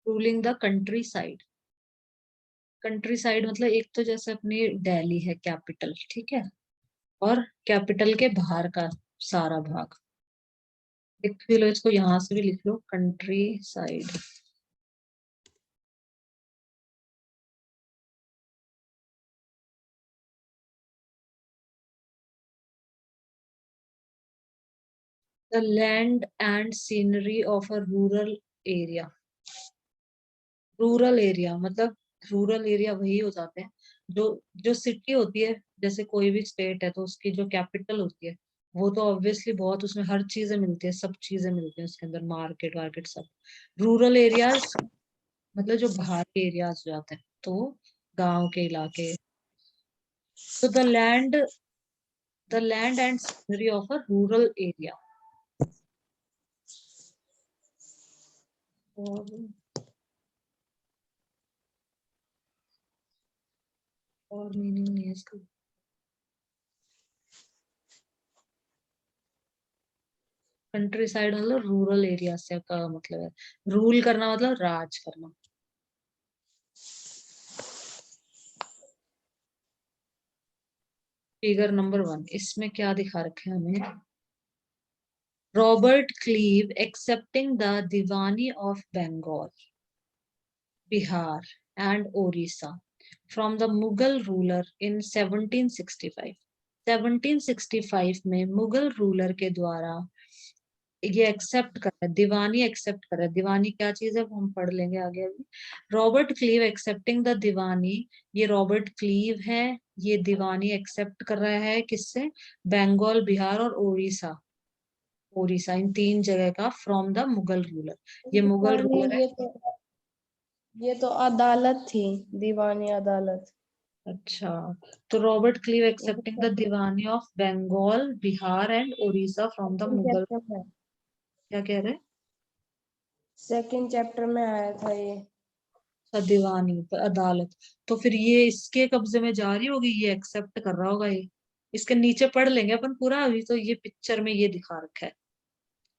Ruling the country side. Country side मतलब एक तो जैसे अपनी दिल्ली है कैपिटल, ठीक है, और कैपिटल के बाहर का सारा भाग। लिख भी लो इसको, यहां से भी लिख लो country side. The land and scenery of a rural area. Rural area मतलब रूरल एरिया वही हो जाते हैं जो जो सिटी होती है, जैसे कोई भी स्टेट है तो उसकी जो कैपिटल होती है वो तो ऑब्वियसली बहुत, उसमें हर चीजें मिलती है, सब चीजें मिलती हैं उसके अंदर, मार्केट वार्केट सब। रूरल एरियाज मतलब जो बाहर के एरियाज हो जाते हैं, तो गांव के इलाके। तो the land and scenery of a rural area. और मीनिंग नहीं है इसका। कंट्री साइड मतलब रूरल एरिया से का मतलब है रूल करना, मतलब राज करना। फिगर नंबर 1, इसमें क्या दिखा रखे हैं हमें? Robert Clive accepting the Diwani of Bengal, Bihar and Odisha from the Mughal ruler in 1765। 1765 में मुगल रूलर के द्वारा ये एक्सेप्ट कर रहा है, दीवानी एक्सेप्ट कर रहा है। दीवानी क्या चीज है वो हम पढ़ लेंगे आगे अभी। रॉबर्ट क्लीव एक्सेप्टिंग द दीवानी, ये रॉबर्ट क्लीव है, ये दीवानी एक्सेप्ट कर रहा है किससे? बंगाल, बिहार और उड़ीसा। उड़ीसा, इन 3 जगह का फ्रॉम द मुगल रूलर। ये मुगल दीवानी रूलर है। ये तो अदालत थी, दीवानी अदालत। अच्छा, तो रॉबर्ट क्लीव ये तो accepting the Diwani of Bengal, Bihar and Orissa from the second Mughal. Chapter में, क्या कह रहे हैं? सेकंड चैप्टर में आया था ये। दीवानी पर अदालत। तो फिर ये इसके कब्जे में जा रही होगी, ये एक्सेप्ट कर रहा होगा ये। इसके नीचे पढ़ लेंगे अपन पूरा, अभी तो ये पिक्चर में ये दिखा रखा है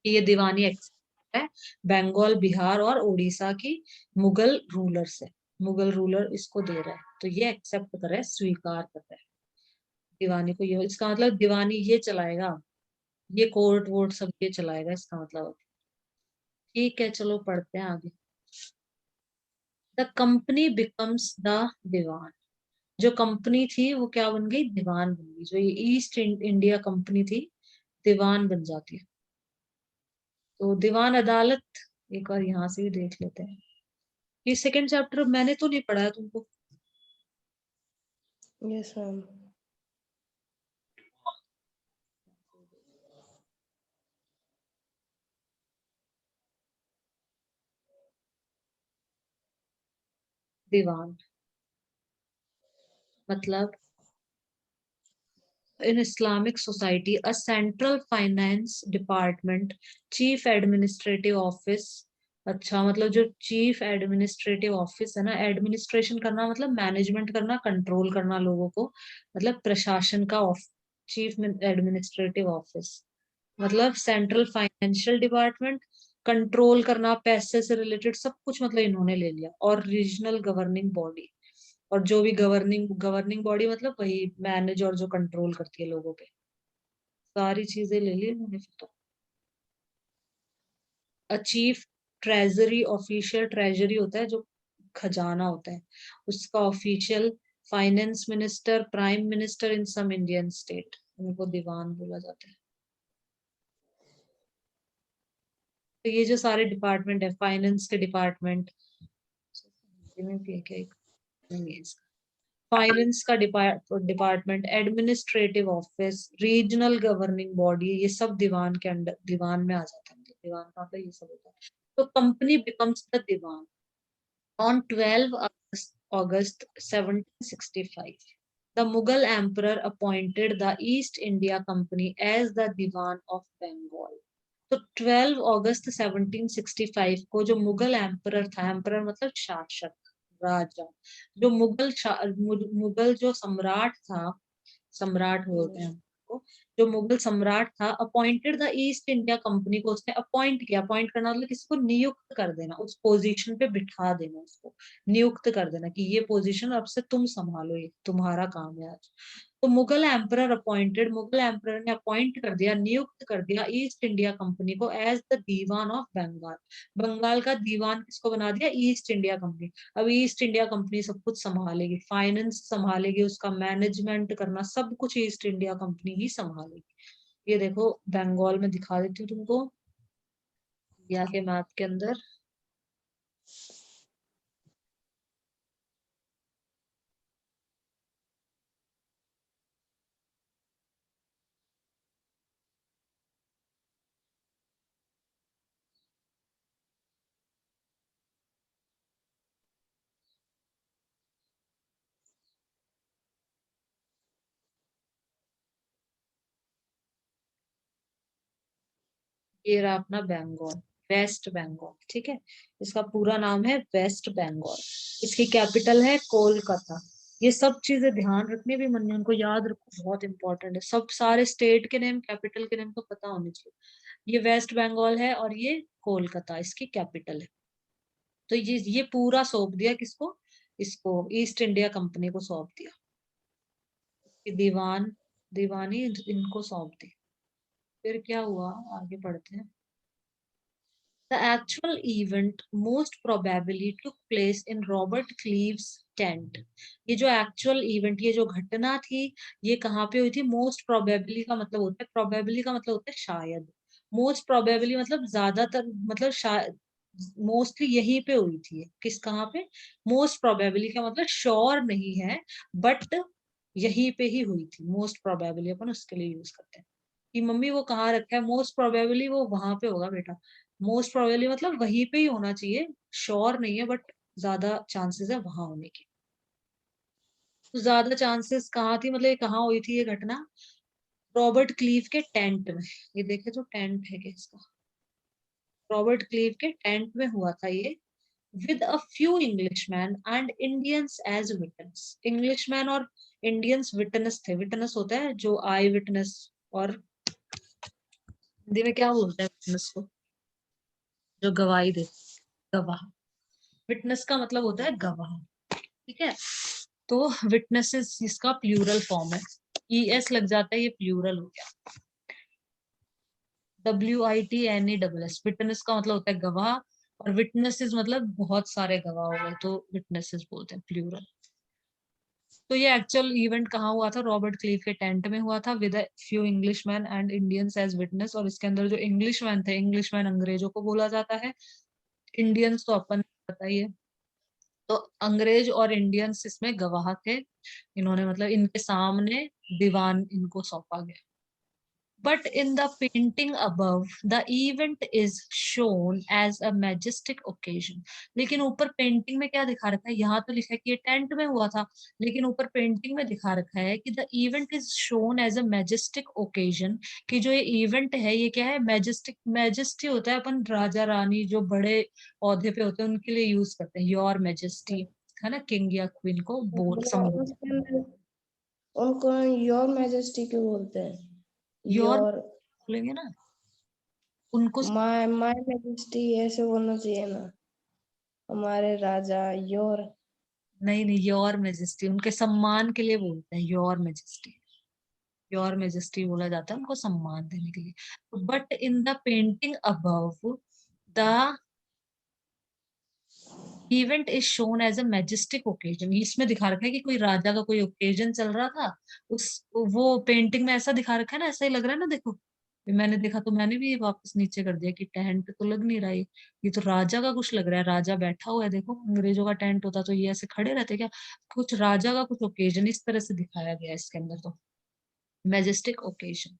कि ये दीवानी एक्सेप्ट है बंगाल, बिहार और उड़ीसा की मुगल रूलर से। मुगल रूलर इसको दे रहा है तो ये एक्सेप्ट कर रहा है, स्वीकार कर रहा है दीवानी को। ये इसका मतलब दीवानी ये चलाएगा, ये कोर्ट वोट सब ये चलाएगा इसका मतलब। ठीक है, चलो पढ़ते हैं आगे। द कंपनी बिकम्स द दीवान। जो कंपनी थी वो क्या बन गई? दीवान बन गई। जो ये ईस्ट इंडिया कंपनी थी, दीवान बन जाती है। तो दीवान अदालत एक बार यहाँ से भी देख लेते हैं। ये सेकंड चैप्टर मैंने तो नहीं पढ़ा है तुमको। Yes ma'am. दीवान मतलब in Islamic society a central finance department, chief administrative office. अच्छा, मतलब जो चीफ एडमिनिस्ट्रेटिव ऑफिस है ना, एडमिनिस्ट्रेशन करना मतलब मैनेजमेंट करना, कंट्रोल करना लोगों को, मतलब प्रशासन का चीफ एडमिनिस्ट्रेटिव ऑफिस मतलब सेंट्रल फाइनेंशियल डिपार्टमेंट, कंट्रोल करना, पैसे से रिलेटेड सब कुछ मतलब इन्होंने ले लिया। और रीजनल गवर्निंग बॉडी, और जो भी गवर्निंग गवर्निंग बॉडी मतलब वही मैनेज और जो कंट्रोल करती है लोगों पे, सारी चीजें ले ली इन्होंने फिर तो। चीफ ट्रेजरी ऑफिशियल, ट्रेजरी होता है जो खजाना होता है, उसका official, finance minister, prime minister in some Indian state, उनको दीवान बोला जाता है। तो ये जो सारे डिपार्टमेंट है, फाइनेंस के डिपार्टमेंट में भी है क्या एक? नहीं है इसका। फाइनेंस का department, administrative office, regional governing body, ये सब दीवान के अंडर, दीवान में आ जाता है। मतलब दीवान का मतलब ये सब होता है। तो company becomes the diwan on 12 August 1765. The Mughal emperor appointed the East India Company as the Diwan of Bengal. तो 12 अगस्त 1765 को जो मुगल एम्परर था, एम्परर मतलब शासक, राजा, जो मुगल मुगल जो सम्राट था, सम्राट बोलते हैं, को, जो मुगल सम्राट था, appointed the east India company को, उसने अपॉइंट किया। अपॉइंट करना मतलब किसी को नियुक्त कर देना, उस पोजीशन पे बिठा देना, उसको नियुक्त कर देना कि ये पोजीशन अब से तुम संभालो, ये तुम्हारा काम है आज। तो Mughal emperor appointed, Mughal emperor ने अपॉइंट कर दिया, नियुक्त कर दिया ईस्ट इंडिया कंपनी को as the diwan of Bengal. Bengal का दीवान किसको बना दिया? East India company. अब ईस्ट इंडिया कंपनी सब कुछ संभालेगी, फाइनेंस संभालेगी, उसका मैनेजमेंट करना सब कुछ ईस्ट इंडिया कंपनी ही संभालेगी। ये देखो बंगाल में दिखा देती हूँ तुमको, या के मैप के अंदर। ये रहा अपना बंगाल, वेस्ट बंगाल, ठीक है। इसका पूरा नाम है वेस्ट बंगाल। इसकी कैपिटल है कोलकाता। ये सब चीजें ध्यान रखने भी, मन में उनको याद रखो, बहुत इंपॉर्टेंट है। सब सारे स्टेट के नेम, कैपिटल के नेम तो पता होने चाहिए। ये वेस्ट बंगाल है और ये कोलकाता इसकी कैपिटल है। तो ये पूरा सौंप दिया किसको? इसको ईस्ट इंडिया कंपनी को सौंप दिया, कि दीवानी इनको सौंप दी। फिर क्या हुआ, आगे पढ़ते हैं। The actual event most probably took place in Robert Cleve's tent. ये जो एक्चुअल इवेंट, ये जो घटना थी, ये कहाँ पे हुई थी? मोस्ट प्रोबेबली का मतलब होता है, प्रोबेबली का मतलब होता है शायद, मोस्ट प्रोबेबली मतलब ज्यादातर, मतलब शायद, मोस्टली यहीं पे हुई थी। किस, कहाँ पे? मोस्ट प्रोबेबली का मतलब श्योर नहीं है, बट यहीं पे ही हुई थी। मोस्ट प्रोबेबली अपन उसके लिए यूज करते हैं कि मम्मी वो कहाँ रखा है, मोस्ट प्रोबेबली वो वहां पे होगा बेटा। मोस्ट प्रोबेबली मतलब वहीं पे ही होना चाहिए, श्योर नहीं है बट ज्यादा चांसेस है वहां होने की। तो ज्यादा चांसेस कहाँ थी, मतलब ये कहाँ हुई थी ये घटना? रॉबर्ट क्लीव के टेंट में। ये देखे जो टेंट है क्या इसका, रॉबर्ट क्लीव के टेंट में हुआ था ये, with a few Englishmen and Indians as witness. Englishmen और इंडियंस विटनेस थे। विटनेस होता है जो आई विटनेस, और हिंदी में क्या बोलते हैं विटनेस को? जो गवाही दे, गवाह। विटनेस का मतलब होता है गवाह, ठीक है। तो विटनेसेस इसका प्लूरल फॉर्म है, ई एस लग जाता है, ये प्लूरल हो गया। WITNESS, विटनेस का मतलब होता है गवाह, और विटनेसेस मतलब बहुत सारे गवाह हो गए, तो विटनेसेस बोलते हैं प्लूरल। तो ये एक्चुअल इवेंट कहाँ हुआ था? रॉबर्ट क्लीव के टेंट में हुआ था, with few Englishmen and Indians as witness. और इसके अंदर जो इंग्लिशमैन थे, इंग्लिशमैन अंग्रेजों को बोला जाता है, इंडियंस तो अपन बताइए। तो अंग्रेज और इंडियंस इसमें गवाह थे, इन्होंने मतलब इनके सामने दीवान इनको सौंपा गया। But in the painting above the event is shown as a majestic occasion. लेकिन ऊपर पेंटिंग में क्या दिखा रखा है? यहाँ तो लिखा है कि ये टेंट में हुआ था, लेकिन ऊपर पेंटिंग में दिखा रखा है कि the event is shown as a majestic occasion. कि जो ये इवेंट है ये क्या है? मैजेस्टिक। मैजेस्टी होता है अपन राजा रानी जो बड़े ओहदे पे होते हैं उनके लिए यूज करते हैं, योर मैजेस्टी, है ना, किंग या क्वीन को बोल वो संबोधित। उसके अंदर उनको योर मैजेस्टी क्यों बोलते हैं? योर योर, बोलेंगे ना उनको। माय मैजेस्टी ऐसे बोलना चाहिए ना, हमारे राजा। योर। नहीं नहीं, योर मैजेस्टी उनके सम्मान के लिए बोलते हैं, योर मैजेस्टी। योर मैजेस्टी बोला जाता है उनको सम्मान देने के लिए। But in the painting above the event is shown as a majestic occasion. इसमें दिखा रखा है कि कोई राजा का कोई ओकेजन चल रहा था, उस वो पेंटिंग में ऐसा दिखा रखा है ना, ऐसा ही लग रहा है ना, देखो। मैंने देखा तो मैंने भी वापस नीचे कर दिया कि टेंट तो लग नहीं रहा है, ये तो राजा का कुछ लग रहा है, राजा बैठा हुआ है। देखो अंग्रेजों का टेंट होता तो ये ऐसे खड़े रहते क्या? कुछ राजा का कुछ ओकेजन इस तरह से दिखाया गया है इसके अंदर। तो majestic occasion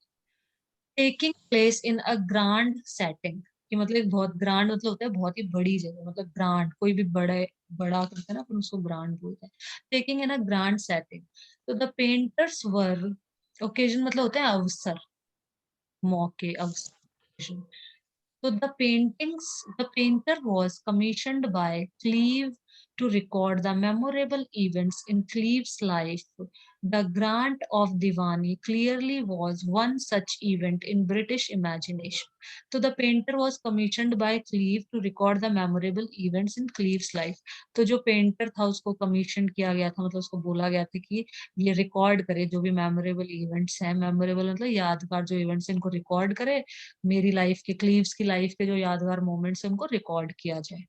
taking place in a grand setting, कि मतलब एक बहुत ग्रांड मतलब होता है बहुत ही बड़ी जगह, मतलब ग्रांड कोई भी बड़े बड़ा करते हैं ना अपन उसको ग्रांड बोलते हैं। Taking in a grand setting. तो द पेंटर्स वर, ओकेजन मतलब होता है अवसर, मौके, अवसर। So the painter was commissioned by Cleve to record the memorable events in Cleve's life The grant of Diwani clearly was one such event in British imagination. So the painter was commissioned by Cleave to record the memorable events in Cleave's life. तो जो painter था उसको commission किया गया था, मतलब उसको बोला गया था कि ये रिकॉर्ड करे जो भी मेमोरेबल इवेंट्स हैं, मेमोरेबल मतलब यादगार जो इवेंट्स इनको रिकॉर्ड करे, मेरी लाइफ के, क्लीव्स की लाइफ के जो यादगार मोमेंट्स है उनको रिकॉर्ड किया जाए।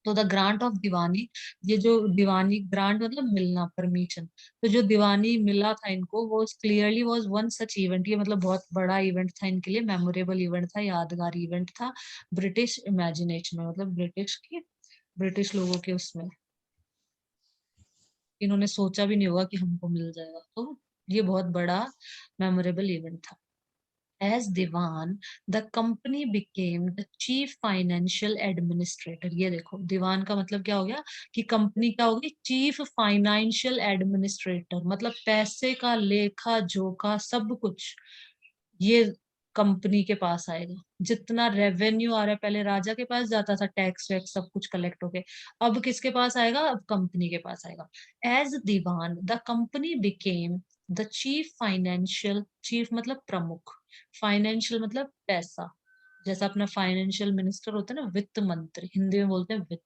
तो द ग्रांट ऑफ दीवानी, ये जो दीवानी ग्रांट मतलब मिलना, परमिशन, तो जो दीवानी मिला था इनको वो clearly was one such event, ये मतलब बहुत बड़ा इवेंट था इनके लिए, मेमोरेबल इवेंट था, यादगार इवेंट था ब्रिटिश इमेजिनेशन में, मतलब ब्रिटिश लोगों के उसमें, इन्होंने सोचा भी नहीं होगा कि हमको मिल जाएगा, तो ये बहुत बड़ा मेमोरेबल इवेंट था। As Diwan, the company became the chief financial administrator. ये देखो दीवान का मतलब क्या हो गया कि कंपनी क्या होगी, चीफ फाइनेंशियल एडमिनिस्ट्रेटर, मतलब पैसे का लेखा जोखा सब कुछ ये कंपनी के पास आएगा। जितना रेवेन्यू आ रहा है, पहले राजा के पास जाता था, टैक्स वैक्स सब कुछ कलेक्ट होके, अब किसके पास आएगा, अब कंपनी के पास आएगा। As diwan the company became the chief financial, chief मतलब प्रमुख, फाइनेंशियल मतलब पैसा, जैसा अपना फाइनेंशियल मिनिस्टर होता है ना, वित्त मंत्री, हिंदी में बोलते हैं वित्त,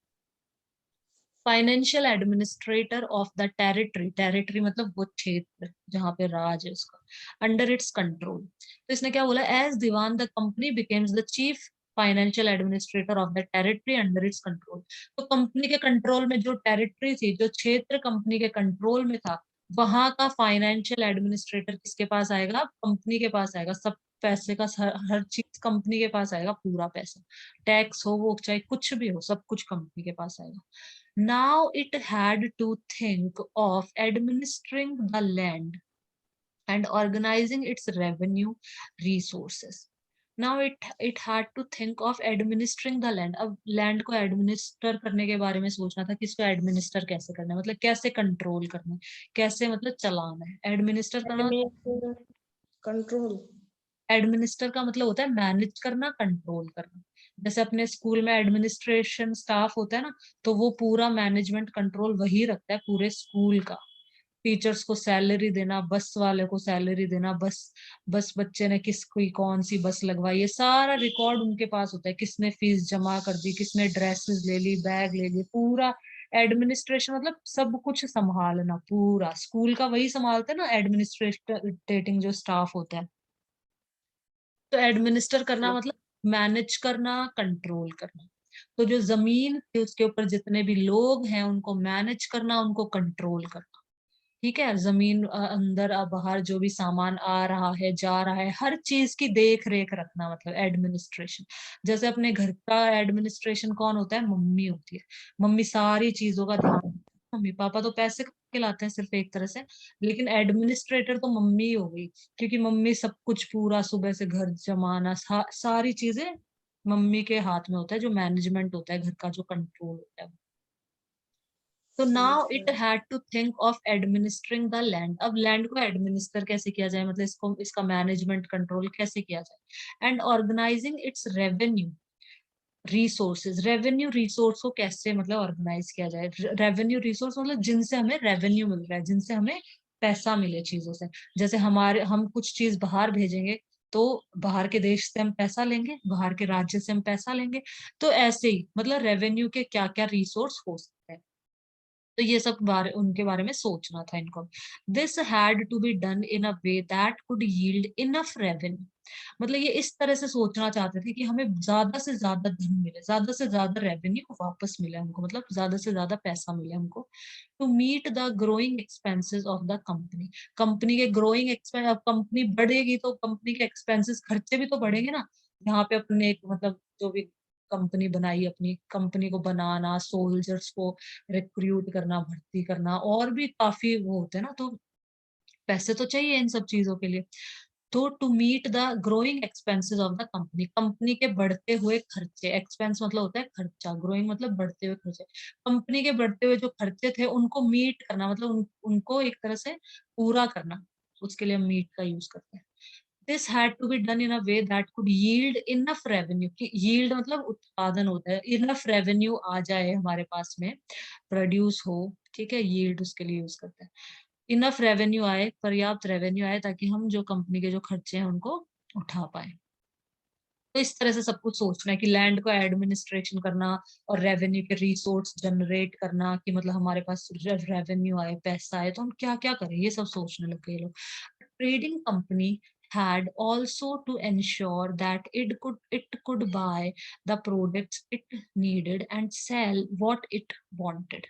financial administrator of the territory, territory मतलब वो क्षेत्र जहां पे राज है उसका, अंडर इट्स कंट्रोल। तो इसने क्या बोला, as diwan the company becomes the chief financial administrator of the territory under its control. तो कंपनी के कंट्रोल में जो टेरिटरी थी, जो क्षेत्र कंपनी के कंट्रोल में था, वहां का फाइनेंशियल एडमिनिस्ट्रेटर किसके पास आएगा, कंपनी के पास आएगा। सब पैसे का हर चीज कंपनी के पास आएगा, पूरा पैसा, टैक्स हो वो चाहे कुछ भी हो, सब कुछ कंपनी के पास आएगा। Now it had to think of administering the land and organizing its revenue resources. Now it had to think of administering the land. अब land को administer करने के बारे में सोचना था कि इसको administer कैसे करना है, मतलब कैसे control करना है, कैसे मतलब चलाना है। administer करना, कंट्रोल, एडमिनिस्टर का मतलब होता है मैनेज करना, कंट्रोल करना। जैसे अपने स्कूल में एडमिनिस्ट्रेशन स्टाफ होता है ना, तो वो पूरा मैनेजमेंट कंट्रोल वही रखता है पूरे स्कूल का। टीचर्स को सैलरी देना, बस वाले को सैलरी देना, बस बच्चे ने किसकी कौन सी बस लगवाई, ये सारा रिकॉर्ड उनके पास होता है, किसने फीस जमा कर दी, किसने ड्रेसेस ले ली, बैग ले लिए, पूरा एडमिनिस्ट्रेशन मतलब सब कुछ संभालना, पूरा स्कूल का वही संभालते हैं ना, एडमिनिस्ट्रेटिंग जो स्टाफ होता है। तो एडमिनिस्टर करना मतलब मैनेज करना, कंट्रोल करना। तो जो जमीन थी उसके ऊपर जितने भी लोग हैं उनको मैनेज करना, उनको कंट्रोल करना। ठीक है, जमीन अंदर बाहर जो भी सामान आ रहा है जा रहा है, हर चीज की देख रेख रखना, मतलब एडमिनिस्ट्रेशन। जैसे अपने घर का एडमिनिस्ट्रेशन कौन होता है, मम्मी होती है। मम्मी सारी चीजों का ध्यान, मम्मी पापा तो पैसे के लाते हैं सिर्फ एक तरह से, लेकिन एडमिनिस्ट्रेटर तो मम्मी ही हो गई, क्योंकि मम्मी सब कुछ पूरा सुबह से घर जमाना, सारी चीजें मम्मी के हाथ में होता है, जो मैनेजमेंट होता है घर का, जो कंट्रोल होता है। तो now it had to think of administering the land, अब लैंड को एडमिनिस्टर कैसे किया जाए, मतलब इसको, इसका मैनेजमेंट कंट्रोल कैसे किया जाए, and organising its revenue resources, revenue resource को कैसे मतलब ऑर्गेनाइज किया जाए। रेवेन्यू रिसोर्स मतलब जिनसे हमें रेवेन्यू मिल रहा है, जिनसे हमें पैसा मिले चीजों से। जैसे हमारे, हम कुछ चीज बाहर भेजेंगे तो बाहर के देश से हम पैसा लेंगे, बाहर के राज्य से हम पैसा लेंगे, तो ऐसे ही मतलब रेवेन्यू के क्या क्या रिसोर्स हो सकते हैं। तो ये सब बारे, उनके बारे में सोचना था इनको। This had to be done in a way that could yield enough revenue, मतलब ये इस तरह से सोचना चाहते थे कि हमें ज्यादा से ज्यादा धन मिले, ज्यादा से ज्यादा रेवेन्यू वापस मिले हमको, मतलब ज्यादा से ज्यादा पैसा मिले हमको। To meet the growing expenses of the company, company के ग्रोइंग एक्सपेंस, अब कंपनी बढ़ेगी तो कंपनी के एक्सपेंसेस, खर्चे भी तो बढ़ेंगे ना। यहाँ पे अपने एक मतलब जो भी कंपनी बनाई, अपनी कंपनी को बनाना, सोल्जर्स को रिक्रूट करना, भर्ती करना, और भी काफी वो होते हैं ना, तो पैसे तो चाहिए इन सब चीजों के लिए। तो to meet the growing expenses of the company, company के बढ़ते हुए खर्चे, एक्सपेंस मतलब होता है खर्चा, ग्रोइंग मतलब बढ़ते हुए खर्चे, कंपनी के बढ़ते हुए जो खर्चे थे उनको मीट करना, मतलब उनको एक तरह से पूरा करना, उसके लिए हम मीट का यूज करते हैं। This had to be done in a way that could yield enough revenue, कि यील्ड मतलब उत्पादन होता है, इनफ रेवेन्यू आ जाए हमारे पास में, प्रोड्यूस हो, ठीक है, यील्ड उसके लिए यूज करते हैं। इनफ रेवेन्यू आए, पर्याप्त रेवेन्यू आए, ताकि हम जो कंपनी के जो खर्चे हैं उनको उठा पाए। तो इस तरह से सब कुछ सोचना है कि लैंड को एडमिनिस्ट्रेशन करना और रेवेन्यू के रिसोर्स जनरेट करना, कि मतलब हमारे पास रेवेन्यू आए, पैसा आए, तो हम क्या क्या करें, ये सब सोचने लग गए ये लोग। Trading company had also to ensure that it could buy the products it needed and sell what it wanted.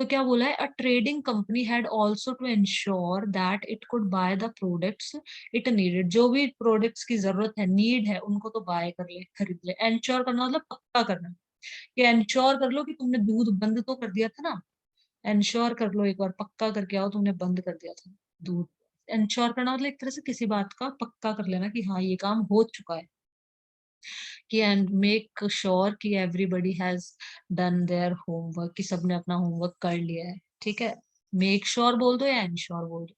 तो क्या बोला है, a trading company had also to ensure that it could buy the products it needed, जो भी products की जरूरत है, need है, उनको तो बाय कर ले, खरीद ले। इंश्योर करना मतलब पक्का करना, कि इंश्योर कर लो कि तुमने दूध बंद तो कर दिया था ना, इंश्योर कर लो, एक बार पक्का करके आओ तुमने बंद कर दिया था दूध। इंश्योर करना मतलब एक तरह से किसी बात का पक्का कर लेना कि हाँ ये काम हो चुका है, कि एंड मेक श्योर कि everybody has done their homework, कि सबने अपना होमवर्क कर लिया है, ठीक है। मेक श्योर बोल दो या इंश्योर बोल दो।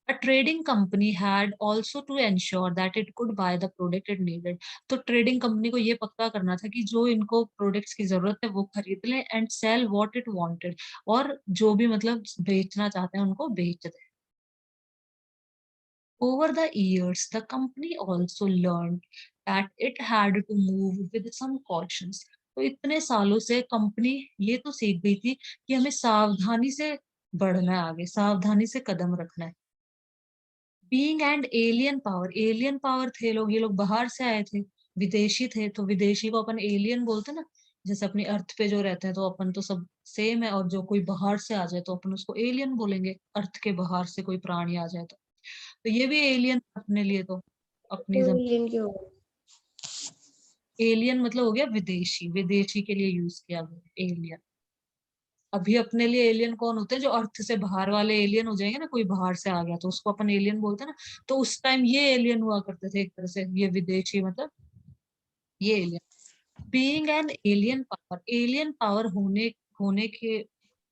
A trading company had also to ensure that it could buy the product it needed. तो ट्रेडिंग कंपनी को ये पक्का करना था कि जो इनको प्रोडक्ट्स की जरूरत है वो खरीद ले, and sell what it wanted, और जो भी मतलब बेचना चाहते हैं उनको बेच दे। Over the years, the company also learned that it had to move with some cautions. तो इतने सालों से कंपनी ये तो सीख गई थी कि हमें सावधानी से बढ़ना है, आगे सावधानी से कदम रखना है। बीइंग एंड एलियन पावर थे लोग, ये लोग बाहर से आए थे, विदेशी थे, तो विदेशी को अपन एलियन बोलते हैं ना। जैसे अपनी अर्थ पे जो रहते हैं तो अपन तो सब सेम है, और जो कोई बाहर से आ जाए तो अपन उसको एलियन बोलेंगे, अर्थ के बाहर से कोई प्राणी आ जाए तो ये भी एलियन अपने लिए तो अपनी तो एलियन क्यों हुआ? एलियन मतलब हो गया विदेशी, विदेशी के लिए यूज किया गया एलियन। अभी अपने लिए एलियन कौन होते हैं, जो अर्थ से बाहर वाले एलियन हो जाएंगे ना, कोई बाहर से आ गया तो उसको अपन एलियन बोलते हैं ना। तो उस टाइम ये एलियन हुआ करते थे एक तरह से, ये विदेशी मतलब ये alien. Being an alien power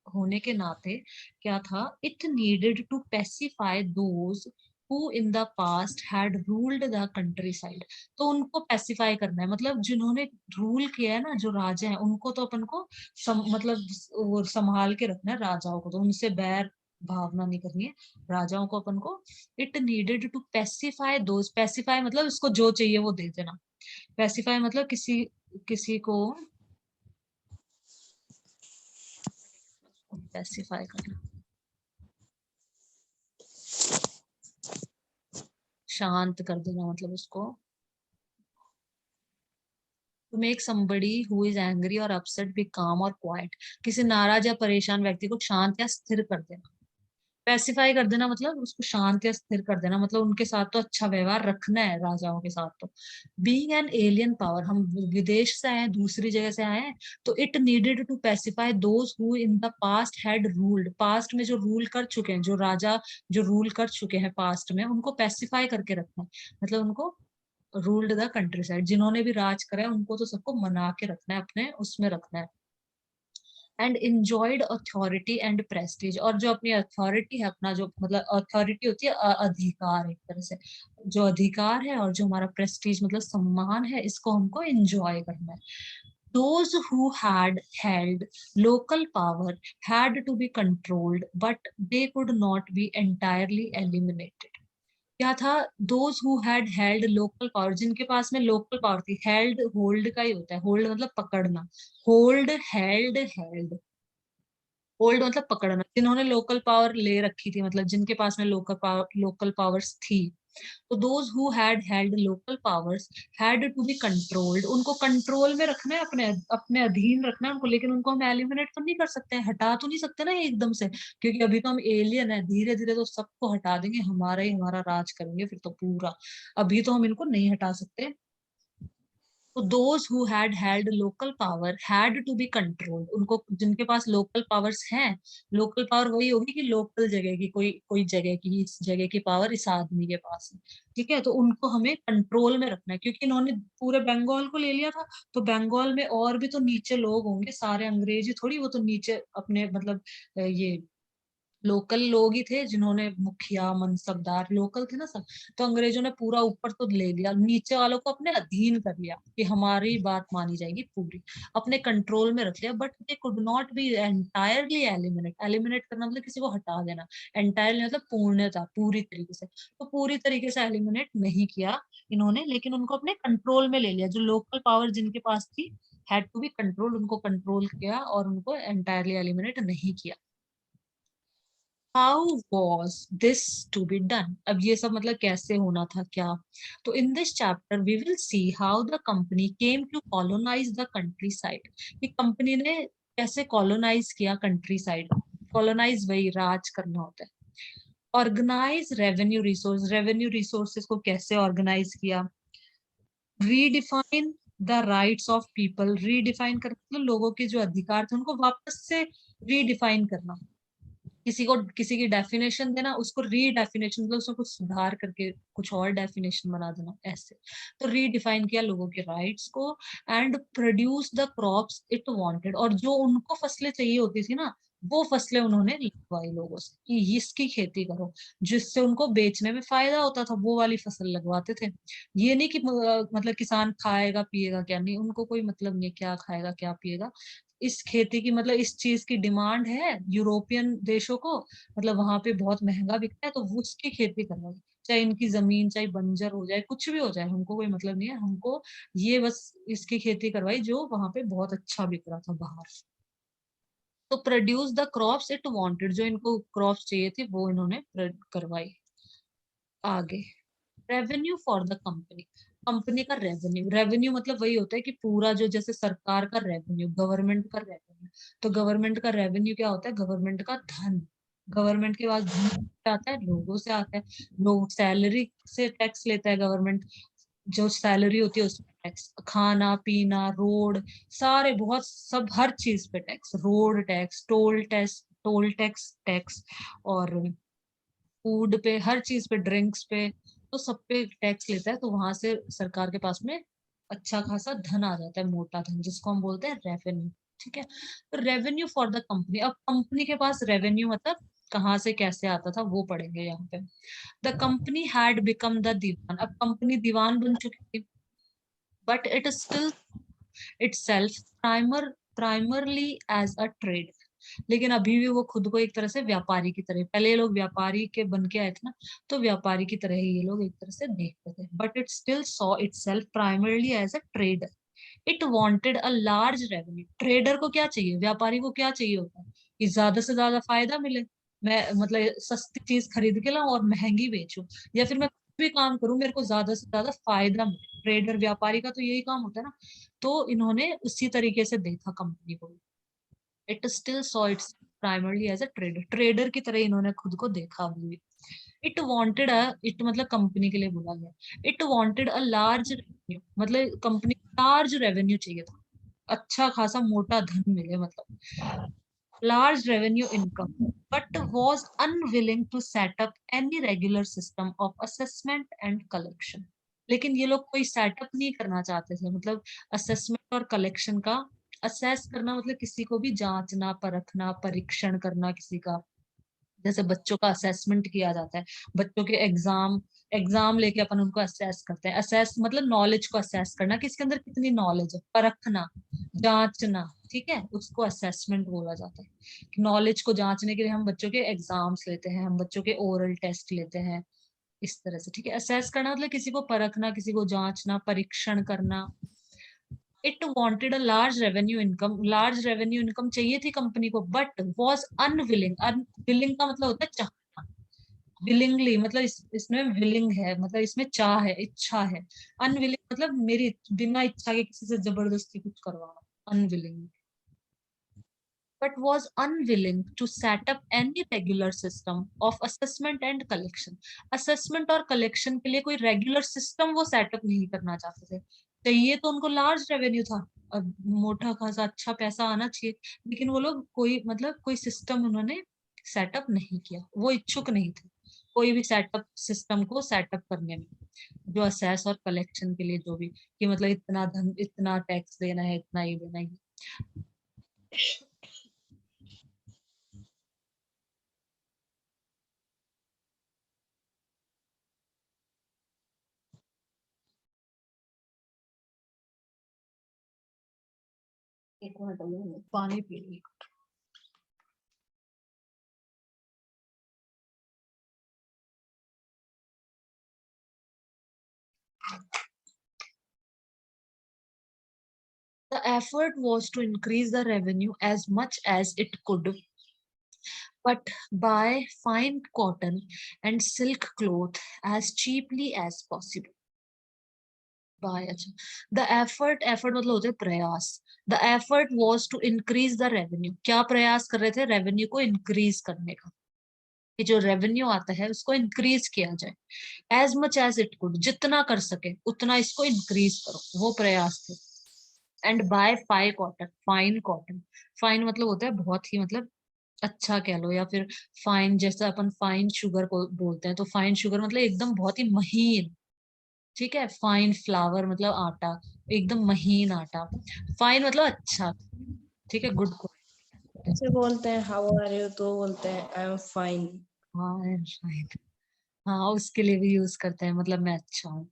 होने के नाते क्या था, it needed to pacify those who in the past had ruled the countryside. तो उनको पैसिफाई करना है, मतलब जिन्होंने रूल किया है ना, जो राजा है, उनको तो अपन को मतलब वो संभाल के रखना है, राजाओं को तो उनसे बैर भावना नहीं करनी है, राजाओं को अपन को। It needed to pacify those, pacify मतलब इसको जो चाहिए वो दे देना। पैसिफाई मतलब किसी किसी को पैसिफाई करना, शांत कर देना, मतलब उसको to make somebody who is angry or upset be calm or quiet, किसी नाराज या परेशान व्यक्ति को शांत या स्थिर कर देना। पैसिफाई कर देना मतलब उसको शांत या स्थिर कर देना, मतलब उनके साथ तो अच्छा व्यवहार रखना है, राजाओं के साथ तो। बीइंग एन एलियन पावर, हम विदेश से आए हैं, दूसरी जगह से आए हैं, तो it needed to pacify those who in the past had ruled, past में जो रूल कर चुके हैं, जो राजा जो रूल कर चुके हैं पास्ट में, उनको पैसिफाई करके रखना है, मतलब उनको रूल्ड द कंट्री साइड, जिन्होंने भी राज करा है उनको तो सबको मना के रखना है, अपने उसमें रखना है। And enjoyed authority and Prestige, और जो अपनी अथॉरिटी है, अपना जो मतलब अथॉरिटी होती है अधिकार, एक तरह से जो अधिकार है, और जो हमारा प्रेस्टीज मतलब सम्मान है, इसको हमको एंजॉय करना है। Those who had held local power had to be controlled, but they could not be entirely eliminated. क्या था, those who had held local power, जिनके पास में लोकल पावर थी, हेल्ड होल्ड का ही होता है, होल्ड मतलब पकड़ना, होल्ड हेल्ड हेल्ड, होल्ड मतलब पकड़ना, जिन्होंने लोकल पावर ले रखी थी, मतलब जिनके पास में लोकल पावर्स थी। तो those who had held local powers had to be controlled, उनको कंट्रोल में रखना है, अपने अपने अधीन रखना है उनको, लेकिन उनको हम एलिमिनेट तो नहीं कर सकते हैं, हटा तो नहीं सकते ना एकदम से, क्योंकि अभी तो हम एलियन है, धीरे धीरे तो सबको हटा देंगे, हमारा ही हमारा राज करेंगे फिर तो पूरा। अभी तो हम इनको नहीं हटा सकते। तो those who had held local power had to be controlled, उनको जिनके पास लोकल पावर्स हैं, लोकल पावर वही होगी कि लोकल जगह की, कोई कोई जगह की, इस जगह की पावर इस आदमी के पास है, ठीक है, तो उनको हमें कंट्रोल में रखना है, क्योंकि इन्होंने पूरे बंगाल को ले लिया था, तो बंगाल में और भी तो नीचे लोग होंगे, सारे अंग्रेज ही थोड़ी, वो तो नीचे अपने मतलब ये लोकल लोग ही थे जिन्होंने, मुखिया मनसबदार लोकल थे ना सब, तो अंग्रेजों ने पूरा ऊपर तो ले लिया, नीचे वालों को अपने अधीन कर लिया कि हमारी बात मानी जाएगी पूरी, अपने कंट्रोल में रख लिया। But they could not be entirely eliminate, eliminate करना मतलब किसी को हटा देना, एंटायरली मतलब पूर्णतः पूरी तरीके से, तो पूरी तरीके से एलिमिनेट नहीं किया इन्होंने, लेकिन उनको अपने कंट्रोल में ले लिया। जो लोकल पावर जिनके पास थी हैड टू बी कंट्रोल, उनको कंट्रोल किया और उनको एंटायरली एलिमिनेट नहीं किया। How was this to be done, अब ये सब मतलब कैसे होना था क्या। तो in this chapter we will see how the company came to colonise the countryside, कि कंपनी ने कैसे कॉलोनाइज किया कंट्री साइड। कॉलोनाइज वही राज करना होता है। Organise revenue resource, revenue resources को कैसे ऑर्गेनाइज किया। Redefine the rights of people, redefine कर मतलब लोगों के जो अधिकार थे उनको वापस से रीडिफाइन करना, किसी को किसी की डेफिनेशन देना, उसको रीडेफिनेशन मतलब उसको कुछ सुधार करके कुछ और डेफिनेशन बना देना, ऐसे। तो रीडिफाइन किया लोगों के राइट्स को। And produce the crops it wanted, और जो उनको फसलें चाहिए होती थी ना, वो फसलें उन्होंने लिखवाई लोगों से कि इसकी खेती करो, जिससे उनको बेचने में फायदा होता था, वो वाली फसल लगवाते थे। ये नहीं कि मतलब किसान खाएगा पिएगा क्या, नहीं, उनको कोई मतलब नहीं है क्या खाएगा क्या पिएगा। इस खेती की मतलब इस चीज की डिमांड है यूरोपियन देशों को, मतलब वहां पे बहुत महंगा बिकता है, तो वो उसकी खेती करवाई, चाहे इनकी जमीन चाहे बंजर हो जाए, कुछ भी हो जाए, हमको कोई मतलब नहीं है, हमको ये बस इसकी खेती करवाई जो वहां पे बहुत अच्छा बिक रहा था बाहर। तो produce the crops it wanted, जो इनको क्रॉप्स चाहिए थी वो इन्होंने करवाई। आगे, revenue for the company, company का रेवेन्यू, रेवेन्यू मतलब वही होता है कि पूरा जो जैसे सरकार का रेवेन्यू, गवर्नमेंट का रेवेन्यू, तो गवर्नमेंट का रेवेन्यू क्या होता है, गवर्नमेंट का धन। गवर्नमेंट के पास धन से आता है, लोगों से आता है, लोग सैलरी से टैक्स लेता है गवर्नमेंट, जो सैलरी होती है उसमें टैक्स, खाना पीना रोड, सारे बहुत सब हर चीज पे टैक्स, रोड टैक्स, टैक्स, और फूड पे, हर चीज पे, ड्रिंक्स पे, तो सब पे टैक्स लेता है, तो वहां से सरकार के पास में अच्छा खासा धन आ जाता है, मोटा धन, जिसको हम बोलते हैं रेवेन्यू। ठीक है, तो रेवेन्यू फॉर द कंपनी, अब कंपनी के पास रेवेन्यू मतलब कहाँ से कैसे आता था वो पढ़ेंगे यहाँ पे। The company had become the दीवान, अब कंपनी दीवान बन चुकी थी, but it still itself primarily as a trade, लेकिन अभी भी वो खुद को एक तरह से व्यापारी की तरह, पहले ये लोग व्यापारी के बन के आए थे ना, तो व्यापारी की तरह ही ये लोग एक तरह से देखते थे, but it still saw itself primarily as a trader. It wanted a large revenue, trader को क्या चाहिए, व्यापारी को क्या चाहिए होता है कि ज्यादा से ज्यादा फायदा मिले, मैं मतलब सस्ती चीज खरीद के लाऊं और महंगी बेचूं, या फिर मैं कुछ भी काम करूं मेरे को ज्यादा से ज्यादा फायदा मिले, ट्रेडर व्यापारी का तो यही काम होता है ना। तो इन्होंने उसी तरीके से देखा कंपनी को, it still saw its primarily as a trader, trader की तरह इन्होंने खुद को देखा हुई। इट वांटेड अ, इट मतलब कंपनी के लिए बोला गया, it wanted a large revenue, मतलब कंपनी लार्ज रेवेन्यू चाहिए था, अच्छा खासा मोटा धन मिले, मतलब large revenue income, but was unwilling to set up any regular system of assessment and collection, लेकिन ये लोग कोई सेटअप नहीं करना चाहते थे, मतलब असेसमेंट और कलेक्शन का, असेस करना मतलब किसी को भी जांचना परखना परीक्षण करना किसी का, जैसे बच्चों का असेसमेंट किया जाता है, बच्चों के एग्जाम एग्जाम लेके अपन उनको असेस करते हैं, असेस मतलब नॉलेज को असेस करना, किसके अंदर कितनी नॉलेज है, परखना जांचना, ठीक है, उसको असेसमेंट बोला जाता है। नॉलेज को जांचने के लिए हम बच्चों के एग्जाम्स लेते हैं, हम बच्चों के ओरल टेस्ट लेते हैं, इस तरह से, ठीक है। असेस करना मतलब किसी को परखना, किसी को जांचना, परीक्षण करना। It wanted a large revenue income, large revenue income चाहिए थी कंपनी को, बट वाज अनविलिंग, अनविलिंग का मतलब होता है चाहना, विलिंगली मतलब इसमें विलिंग है, मतलब इसमें चाह है, इच्छा है, अनविलिंग मतलब मेरी बिना इच्छा के किसी से जबरदस्ती कुछ करवाना, unwilling, but was unwilling to set up any regular system of assessment and collection. Assessment और collection के लिए कोई regular system वो setup नहीं करना चाहते थे, चाहिए तो उनको large revenue था, अब मोटा खासा अच्छा पैसा आना चाहिए, लेकिन वो लोग कोई मतलब कोई सिस्टम उन्होंने सेटअप नहीं किया, वो इच्छुक नहीं थे कोई भी सेटअप सिस्टम को सेटअप करने में, जो असेस और कलेक्शन के लिए जो भी, कि मतलब इतना धन इतना टैक्स देना है, इतना ही देना है। एक मिनट पानी पी ली। The effort was to increase the revenue as much as it could, but buy fine cotton and silk cloth as cheaply as possible. Buy, अच्छा. The effort मतलब होता है प्रयास. The effort was to increase the revenue. क्या प्रयास कर रहे थे? रेवेन्यू को इंक्रीज करने का. कि जो रेवेन्यू आता है उसको इंक्रीज किया जाए. As much as it could, जितना कर सके उतना इसको इंक्रीज करो, वो प्रयास थे. And buy fine cotton. Fine मतलब होता है बहुत ही, मतलब अच्छा कह लो, या फिर फाइन जैसा अपन फाइन शुगर को बोलते हैं, तो फाइन शुगर मतलब एकदम बहुत ही महीन. ठीक है. फाइन फ्लावर मतलब आटा, एकदम महीन आटा. फाइन मतलब अच्छा. ठीक है. Good quality. से बोलते हैं हाउ आर यू, तो बोलते हैं आई एम फाइन. हाँ, फाइन. हाँ, उसके लिए भी यूज करते हैं, मतलब मैं अच्छा हूँ.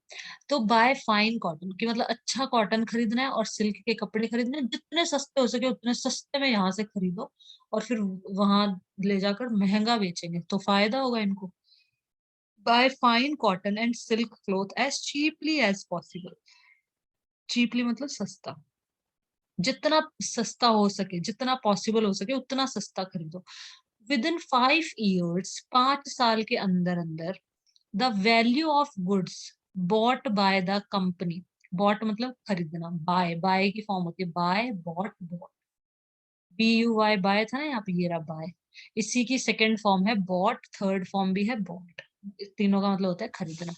तो बाय फाइन कॉटन की मतलब अच्छा कॉटन खरीदना है, और सिल्क के कपड़े खरीदने हैं, जितने सस्ते हो सके उतने सस्ते में यहाँ से खरीदो, और फिर वहां ले जाकर महंगा बेचेंगे तो फायदा होगा इनको. Buy fine cotton and silk cloth as cheaply as possible. Cheaply मतलब सस्ता. जितना सस्ता हो सके, जितना पॉसिबल हो सके उतना सस्ता खरीदो. विद इन 5 years, 5 साल के अंदर अंदर, the value of goods bought by the company. Bought मतलब खरीदना. बाय, बाय की फॉर्म होती है buy, bought, bought. BUY buy था ना यहाँ पे, ये रहा बाय. इसी की सेकंड फॉर्म है बॉट, थर्ड फॉर्म भी है बॉट. तीनों का मतलब होता है खरीदना.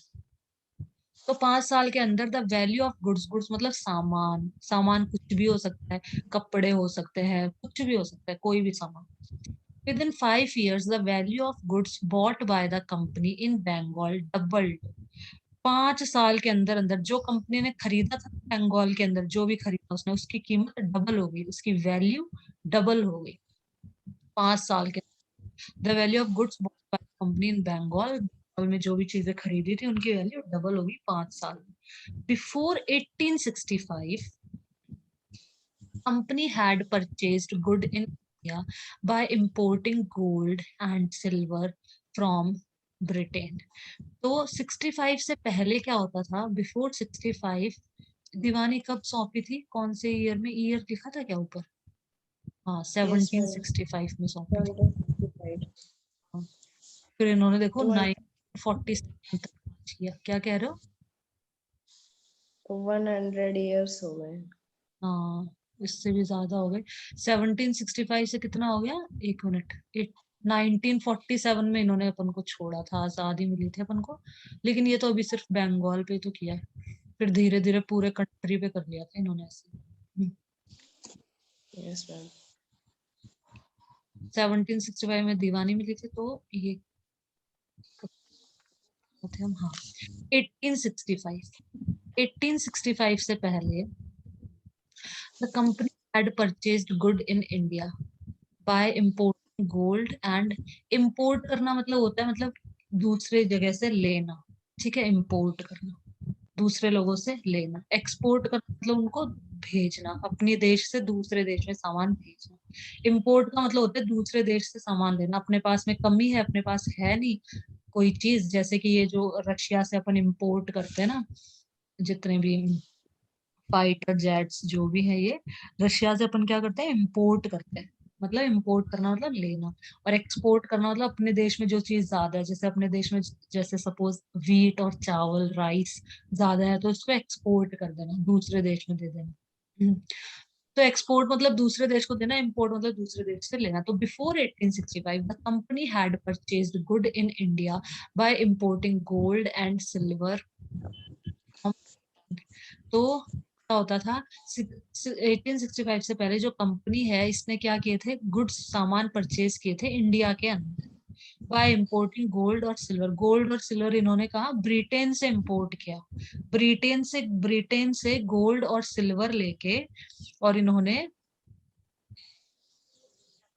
तो 5 साल के अंदर the value of goods, goods मतलब सामान. सामान कुछ भी हो सकता है, कपड़े हो सकते हैं, कुछ भी हो सकता है, कोई भी सामान. Within 5 years, the value of goods bought by the company in Bengal doubled. 5 साल के अंदर अंदर जो कंपनी ने खरीदा था बंगाल के अंदर, जो भी खरीदा उसने, उसकी कीमत डबल हो गई, उसकी वैल्यू डबल हो गई 5 साल के. The value of goods bought by company in Bengal, Bengal में जो भी चीजें खरीदी थी उनकी वैल्यू डबल होगी 5 साल में. Before 1865, company had purchased good in India by importing gold and silver from Britain. तो 65 से पहले क्या होता था? बिफोर 65 दीवानी कब सौंपी थी? कौन से ईयर में? ईयर लिखा था क्या ऊपर? हाँ, यस मैम. 1765 में सौंपी थी. 1765. हाँ. फिर इन्होंने देखो 12 1947 तक किया. क्या कह रहे हो? 100 years हो गए. हाँ, इससे भी ज्यादा हो गए. 1765 से कितना हो गया? एक मिनट. 1947 में इन्होंने अपन को छोड़ा था, आजादी मिली थी अपन को. लेकिन ये तो अभी सिर्फ बंगाल पे तो किया है, फिर धीरे धीरे पूरे कंट्री पे कर लिया था इन्होंने ऐसे. Yes ma'am. 1765 में दीवानी मिली थी, तो ये कब थे हम? हाँ, 1865. 1865 से पहले the company had purchased good in India by importing gold and. import करना मतलब होता है, मतलब दूसरे जगह से लेना. ठीक है. import करना, दूसरे लोगों से लेना. एक्सपोर्ट करना मतलब उनको भेजना, अपने देश से दूसरे देश में सामान भेजना. इम्पोर्ट का मतलब होता है दूसरे देश से सामान लेना. अपने पास में कमी है, अपने पास है नहीं कोई चीज, जैसे कि ये जो रशिया से अपन इम्पोर्ट करते हैं ना, जितने भी फाइटर जेट्स जो भी है, ये रशिया से अपन क्या करते हैं? इम्पोर्ट करते हैं. मतलब इम्पोर्ट करना मतलब लेना, और एक्सपोर्ट करना मतलब अपने देश में जो चीज ज्यादा है, जैसे अपने देश में जैसे सपोज वीट और चावल, राइस ज्यादा है, तो इसको एक्सपोर्ट कर देना, दूसरे देश में दे देना. हम्म. तो एक्सपोर्ट मतलब दूसरे देश को देना, इंपोर्ट मतलब दूसरे देश से लेना. तो before 1865 the company had purchased good in India by importing gold and silver. तो क्या होता था? 1865 से पहले जो कंपनी है, इसने क्या किए थे? गुड्स, सामान परचेज किए थे इंडिया के अंदर बाय इंपोर्टिंग गोल्ड और सिल्वर. गोल्ड और सिल्वर इन्होंने कहा ब्रिटेन से इंपोर्ट किया. ब्रिटेन से गोल्ड और सिल्वर लेके, और इन्होंने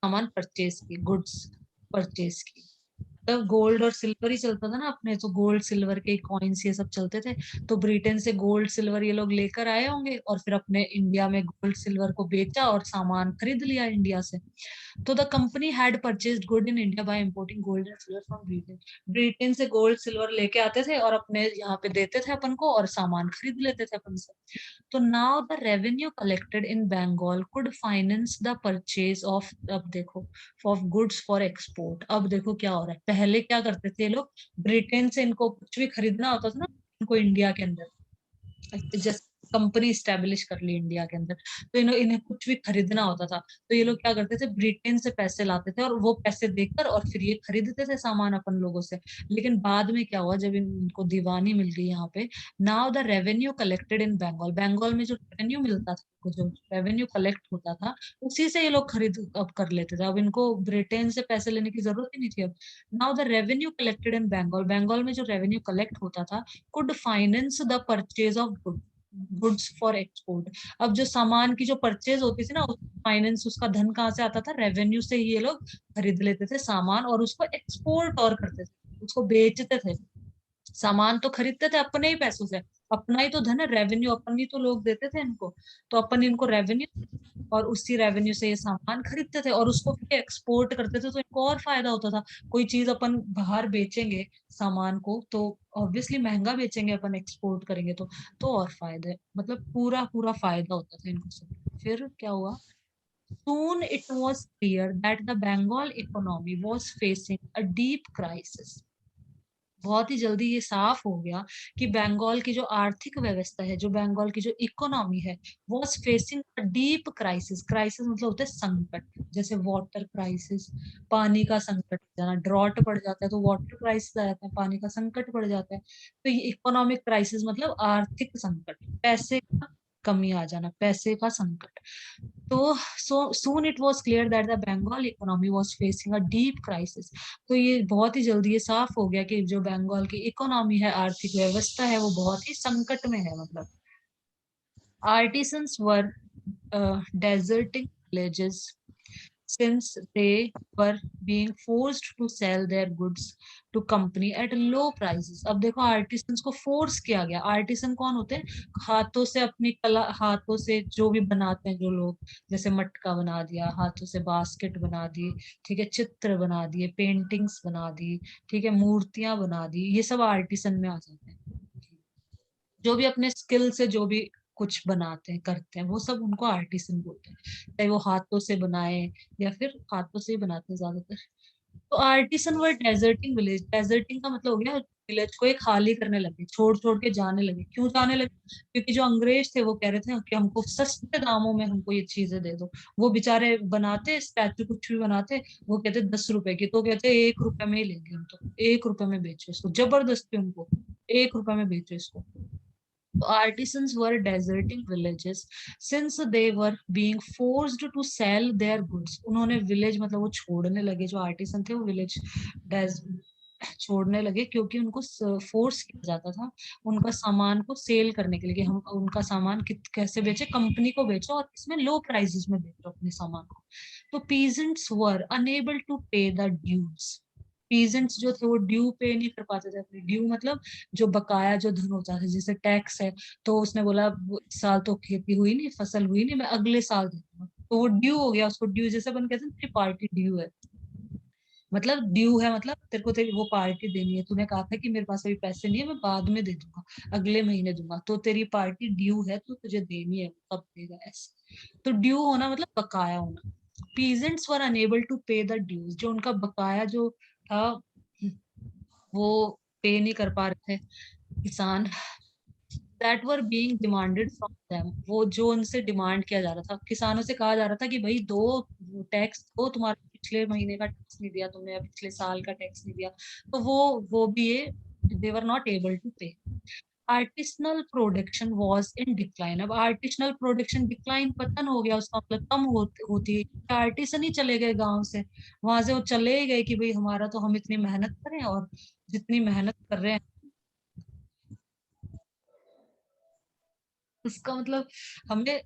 सामान परचेज की, गुड्स परचेज की. तब गोल्ड और सिल्वर ही चलता था ना अपने, तो गोल्ड सिल्वर के कॉइन्स ये सब चलते थे। तो ब्रिटेन से गोल्ड सिल्वर ये लोग लेकर आए होंगे और फिर अपने इंडिया में गोल्ड सिल्वर को बेचा और सामान खरीद लिया इंडिया से। तो the company had purchased good in India by importing gold and silver from Britain. Britain से गोल्ड सिल्वर लेके आते थे और अपने यहाँ पे देते थे अपन को और सामान खरीद लेते थे अपन से। तो now the revenue collected in Bengal could finance the purchase of, अब देखो, ऑफ गुड्स फॉर एक्सपोर्ट। अब देखो क्या हो रहा है, पहले क्या करते थे ये लोग, ब्रिटेन से इनको कुछ भी खरीदना होता था ना इनको इंडिया के अंदर, जैसे कंपनी स्टैब्लिश कर ली इंडिया के अंदर, तो इन्हें कुछ भी खरीदना होता था तो ये लोग क्या करते थे, ब्रिटेन से पैसे लाते थे और वो पैसे देकर और फिर ये खरीदते थे सामान अपन लोगों से। लेकिन बाद में क्या हुआ, जब इनको दीवानी मिल गई यहाँ पे, now the revenue collected in Bengal, Bengal में जो रेवेन्यू मिलता था, जो रेवेन्यू कलेक्ट होता था, उसी से ये लोग खरीद अब कर लेते थे। अब इनको ब्रिटेन से पैसे लेने की जरूरत ही नहीं थी अब। Now the revenue collected in Bengal, Bengal में जो रेवेन्यू कलेक्ट होता था, could finance the purchase of goods for export. अब जो सामान की जो परचेज होती थी ना, फाइनेंस, उसका धन कहाँ से आता था, रेवेन्यू से ही ये लोग खरीद लेते थे सामान और उसको एक्सपोर्ट और करते थे, उसको बेचते थे। सामान तो खरीदते थे अपने ही पैसों से, अपना ही तो धन है, रेवेन्यू अपन ही तो लोग देते थे इनको, तो अपन इनको रेवेन्यू और उसी रेवेन्यू से ये सामान खरीदते थे और उसको फिर एक्सपोर्ट करते थे, तो इनको और फायदा होता था। कोई चीज अपन बाहर बेचेंगे सामान को तो ऑब्वियसली महंगा बेचेंगे अपन, एक्सपोर्ट करेंगे तो और फायदे, मतलब पूरा पूरा फायदा होता था इनको सब। फिर क्या हुआ, soon it was clear that the Bengal economy was facing a deep crisis। बहुत ही जल्दी ये साफ हो गया कि बंगाल की जो आर्थिक व्यवस्था है, जो बंगाल की जो इकोनॉमी है, was facing a deep crisis. Crisis मतलब होता है संकट, जैसे वाटर क्राइसिस, पानी का संकट हो जाना, ड्रॉट पड़ जाता है तो वाटर क्राइसिस आ जाता है, पानी का संकट पड़ जाता है। तो ये इकोनॉमिक क्राइसिस मतलब आर्थिक संकट, पैसे का कमी आ जाना, पैसे का संकट। तो soon it was clear that the Bengal economy was facing a deep crisis। तो ये बहुत ही जल्दी ये साफ हो गया कि जो बंगाल की इकोनॉमी है, आर्थिक व्यवस्था है, वो बहुत ही संकट में है। मतलब artisans were deserting villages since they were being forced to sell their goods to company at low prices। अब देखो आर्टिसंस को फोर्स किया गया। आर्टिसन कौन होते हैं, हाथों से अपनी कला, हाथों से जो भी बनाते हैं जो लोग, जैसे मटका बना दिया, हाथों से बास्केट बना दी, ठीक है, चित्र बना दिए, पेंटिंग्स बना दी, ठीक है, मूर्तियां बना दी, ये सब आर्टिसन में आ जाते हैं। जो भी अपने स्किल से जो भी कुछ बनाते हैं करते हैं, वो सब उनको आर्टिसन बोलते हैं, चाहे वो हाथों से बनाए या फिर हाथों से ही बनाते हैं ज्यादातर। तो आर्टिसन वर डेजर्टिंग विलेज। डेजर्टिंग का मतलब हो गया विलेज को एक खाली करने लगे, छोड़ छोड़ के जाने लगे। क्यों जाने लगे, क्योंकि जो अंग्रेज थे वो कह रहे थे कि हमको सस्ते दामों में हमको ये चीजें दे दो। वो बेचारे बनाते स्टैचू कुछ भी बनाते, वो कहते 10 रुपए की, तो कहते 1 रुपए में ही लेंगे हम, तो 1 रुपए में बेचो इसको, जबरदस्ती उनको 1 रुपए में बेचो इसको। So artisans were deserting villages since they were being forced to sell their goods। उन्होंने विलेज मतलब वो छोड़ने लगे, जो आर्टिसन थे वो विलेज छोड़ने लगे क्योंकि उनको फोर्स किया जाता था उनका सामान को सेल करने के लिए, कि हम उनका सामान कैसे बेचे, कंपनी को बेचो और इसमें लो प्राइसेस में बेचो अपने सामान को। तो peasants were unable to pay the dues. Peasants जो थे वो ड्यू पे नहीं कर पाते थे अपने, ड्यू मतलब जो बकाया जो धन होता है, जैसे टैक्स है, तो उसने बोला इस साल तो खेती हुई नहीं, फसल हुई नहीं, मैं अगले साल दे दूंगा, तो वो ड्यू हो गया उसको। ड्यू जैसे अपन कहते हैं तेरी पार्टी ड्यू है, मतलब ड्यू है मतलब तेरे को तेरी वो पार्टी देनी है, तूने कहा था कि मेरे पास अभी पैसे नहीं है, मैं बाद में दे दूंगा, अगले महीने दूंगा, तो तेरी पार्टी ड्यू है तो तुझे देनी है, कब देगा ऐसे। तो ड्यू होना मतलब बकाया होना। Peasants were unable to pay the dues, जो उनका बकाया जो था वो पे नहीं कर पा रहे थे किसान। That were being demanded from them, वो जो उनसे डिमांड किया जा रहा था, किसानों से कहा जा रहा था कि भाई दो टैक्स दो, तुम्हारा पिछले महीने का टैक्स नहीं दिया तुमने, या पिछले साल का टैक्स नहीं दिया, तो वो भी ये दे वर नॉट एबल टू पे। Artisanal production was in decline. अब आर्टिसनल प्रोडक्शन डिक्लाइन, पतन हो गया, उसका मतलब कम होती है। आर्टिसन ही चले गए गांव से, वहां से वो चले ही गए कि भाई हमारा तो हम इतनी मेहनत करें और जितनी मेहनत कर रहे हैं उसका मतलब हमें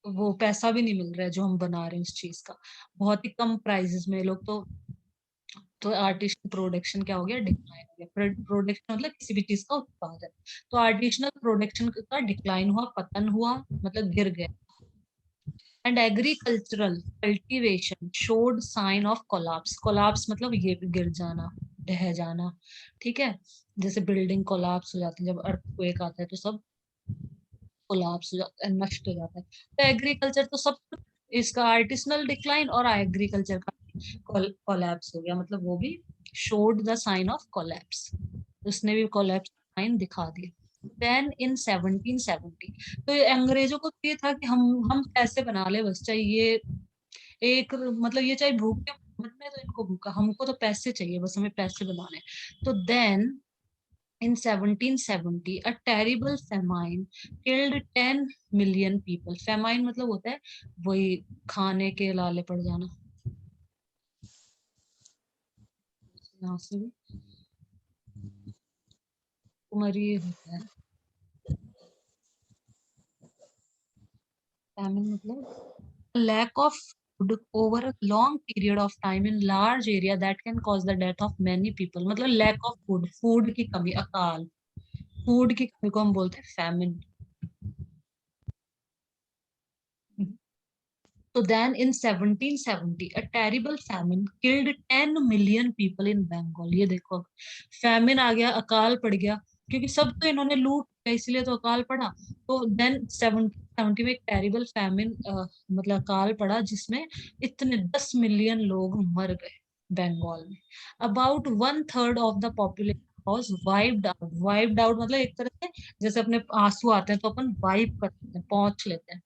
वो पैसा भी नहीं मिल रहा है जो हम बना रहे हैं उस चीज का, बहुत ही कम प्राइसेस में लोग तो तो आर्टिफिशियल प्रोडक्शन क्या हो गया, डिक्लाइन हो गया। प्रोडक्शन मतलब किसी भी चीज का उत्पादन, तो आर्टिफिशियल प्रोडक्शन का डिक्लाइन हुआ, पतन हुआ, मतलब गिर गया। And agricultural cultivation showed sign of collapse, collapse मतलब ये भी गिर जाना, ढह जाना, ठीक है, जैसे बिल्डिंग कोलैप्स हो जाती है, जब अर्थक्वेक आता है तो सब कोलैप्स हो जाता है, नष्ट हो जाता है। तो एग्रीकल्चर तो सब, इसका आर्टिसनल डिक्लाइन और एग्रीकल्चर का कोलैप्स हो गया, मतलब वो भी showed the sign of collapse, उसने भी कोलैप्स साइन दिखा दिया। देन इन 1770, तो ये अंग्रेजों को ये था कि हम पैसे बना ले बस, चाहिए एक, मतलब ये चाहे भूखे मरने तो इनको भूखा, हमको तो पैसे चाहिए बस, हमें पैसे बनाने। तो then in 1770 a terrible famine killed 10 million people। famine मतलब होता है वही खाने के लाले पड़ जाना, यहाँ से भी कुमारी होता है। famine मतलब lack of food over a long period of time in large area that can cause the death of many people। मतलब lack of food, food की कमी, अकाल, फूड की कमी को हम बोलते हैं famine। So then in 1770 a terrible famine killed 10 million people in Bengal। ये देखो, famine आ गया, अकाल पड़ गया, क्योंकि सब तो इन्होंने लूट लिया इसलिए तो अकाल पड़ा। तो then 1770 में एक terrible famine मतलब अकाल पड़ा, जिसमें इतने 10 मिलियन लोग मर गए बंगाल में। About 1/3 of the population was wiped out। wiped out मतलब एक तरह से जैसे अपने आंसू आते हैं तो अपन वाइप करते हैं, पहुंच लेते हैं,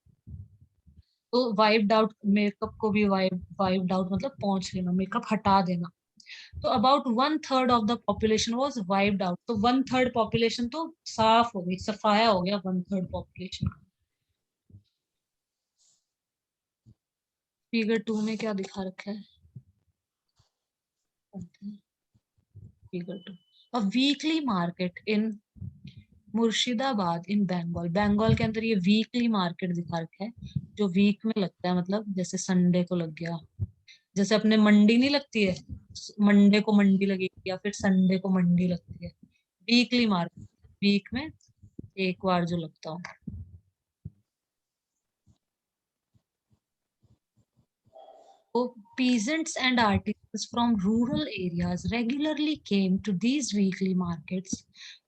तो वाइप्ड आउट, मेकअप को भी वाइप्ड आउट मतलब पहुंच लेना, मेकअप हटा देना। तो about 1/3 of the population was wiped out, तो 1/3 पॉपुलेशन तो साफ हो गई, सफाया हो गया 1/3 पॉपुलेशन का। फिगर 2 में क्या दिखा रखा है, figure 2, a weekly market in Murshidabad in Bengal. Bengal के अंदर ये वीकली मार्केट दिखा रखा है, जो वीक में लगता है, मतलब जैसे संडे को लग गया, जैसे अपने मंडी नहीं लगती है, मंडे को मंडी लगेगी या फिर संडे को मंडी लगती है, वीकली मार्केट, वीक में एक बार जो लगता हो। So peasants and artisans from rural areas regularly came to these weekly markets,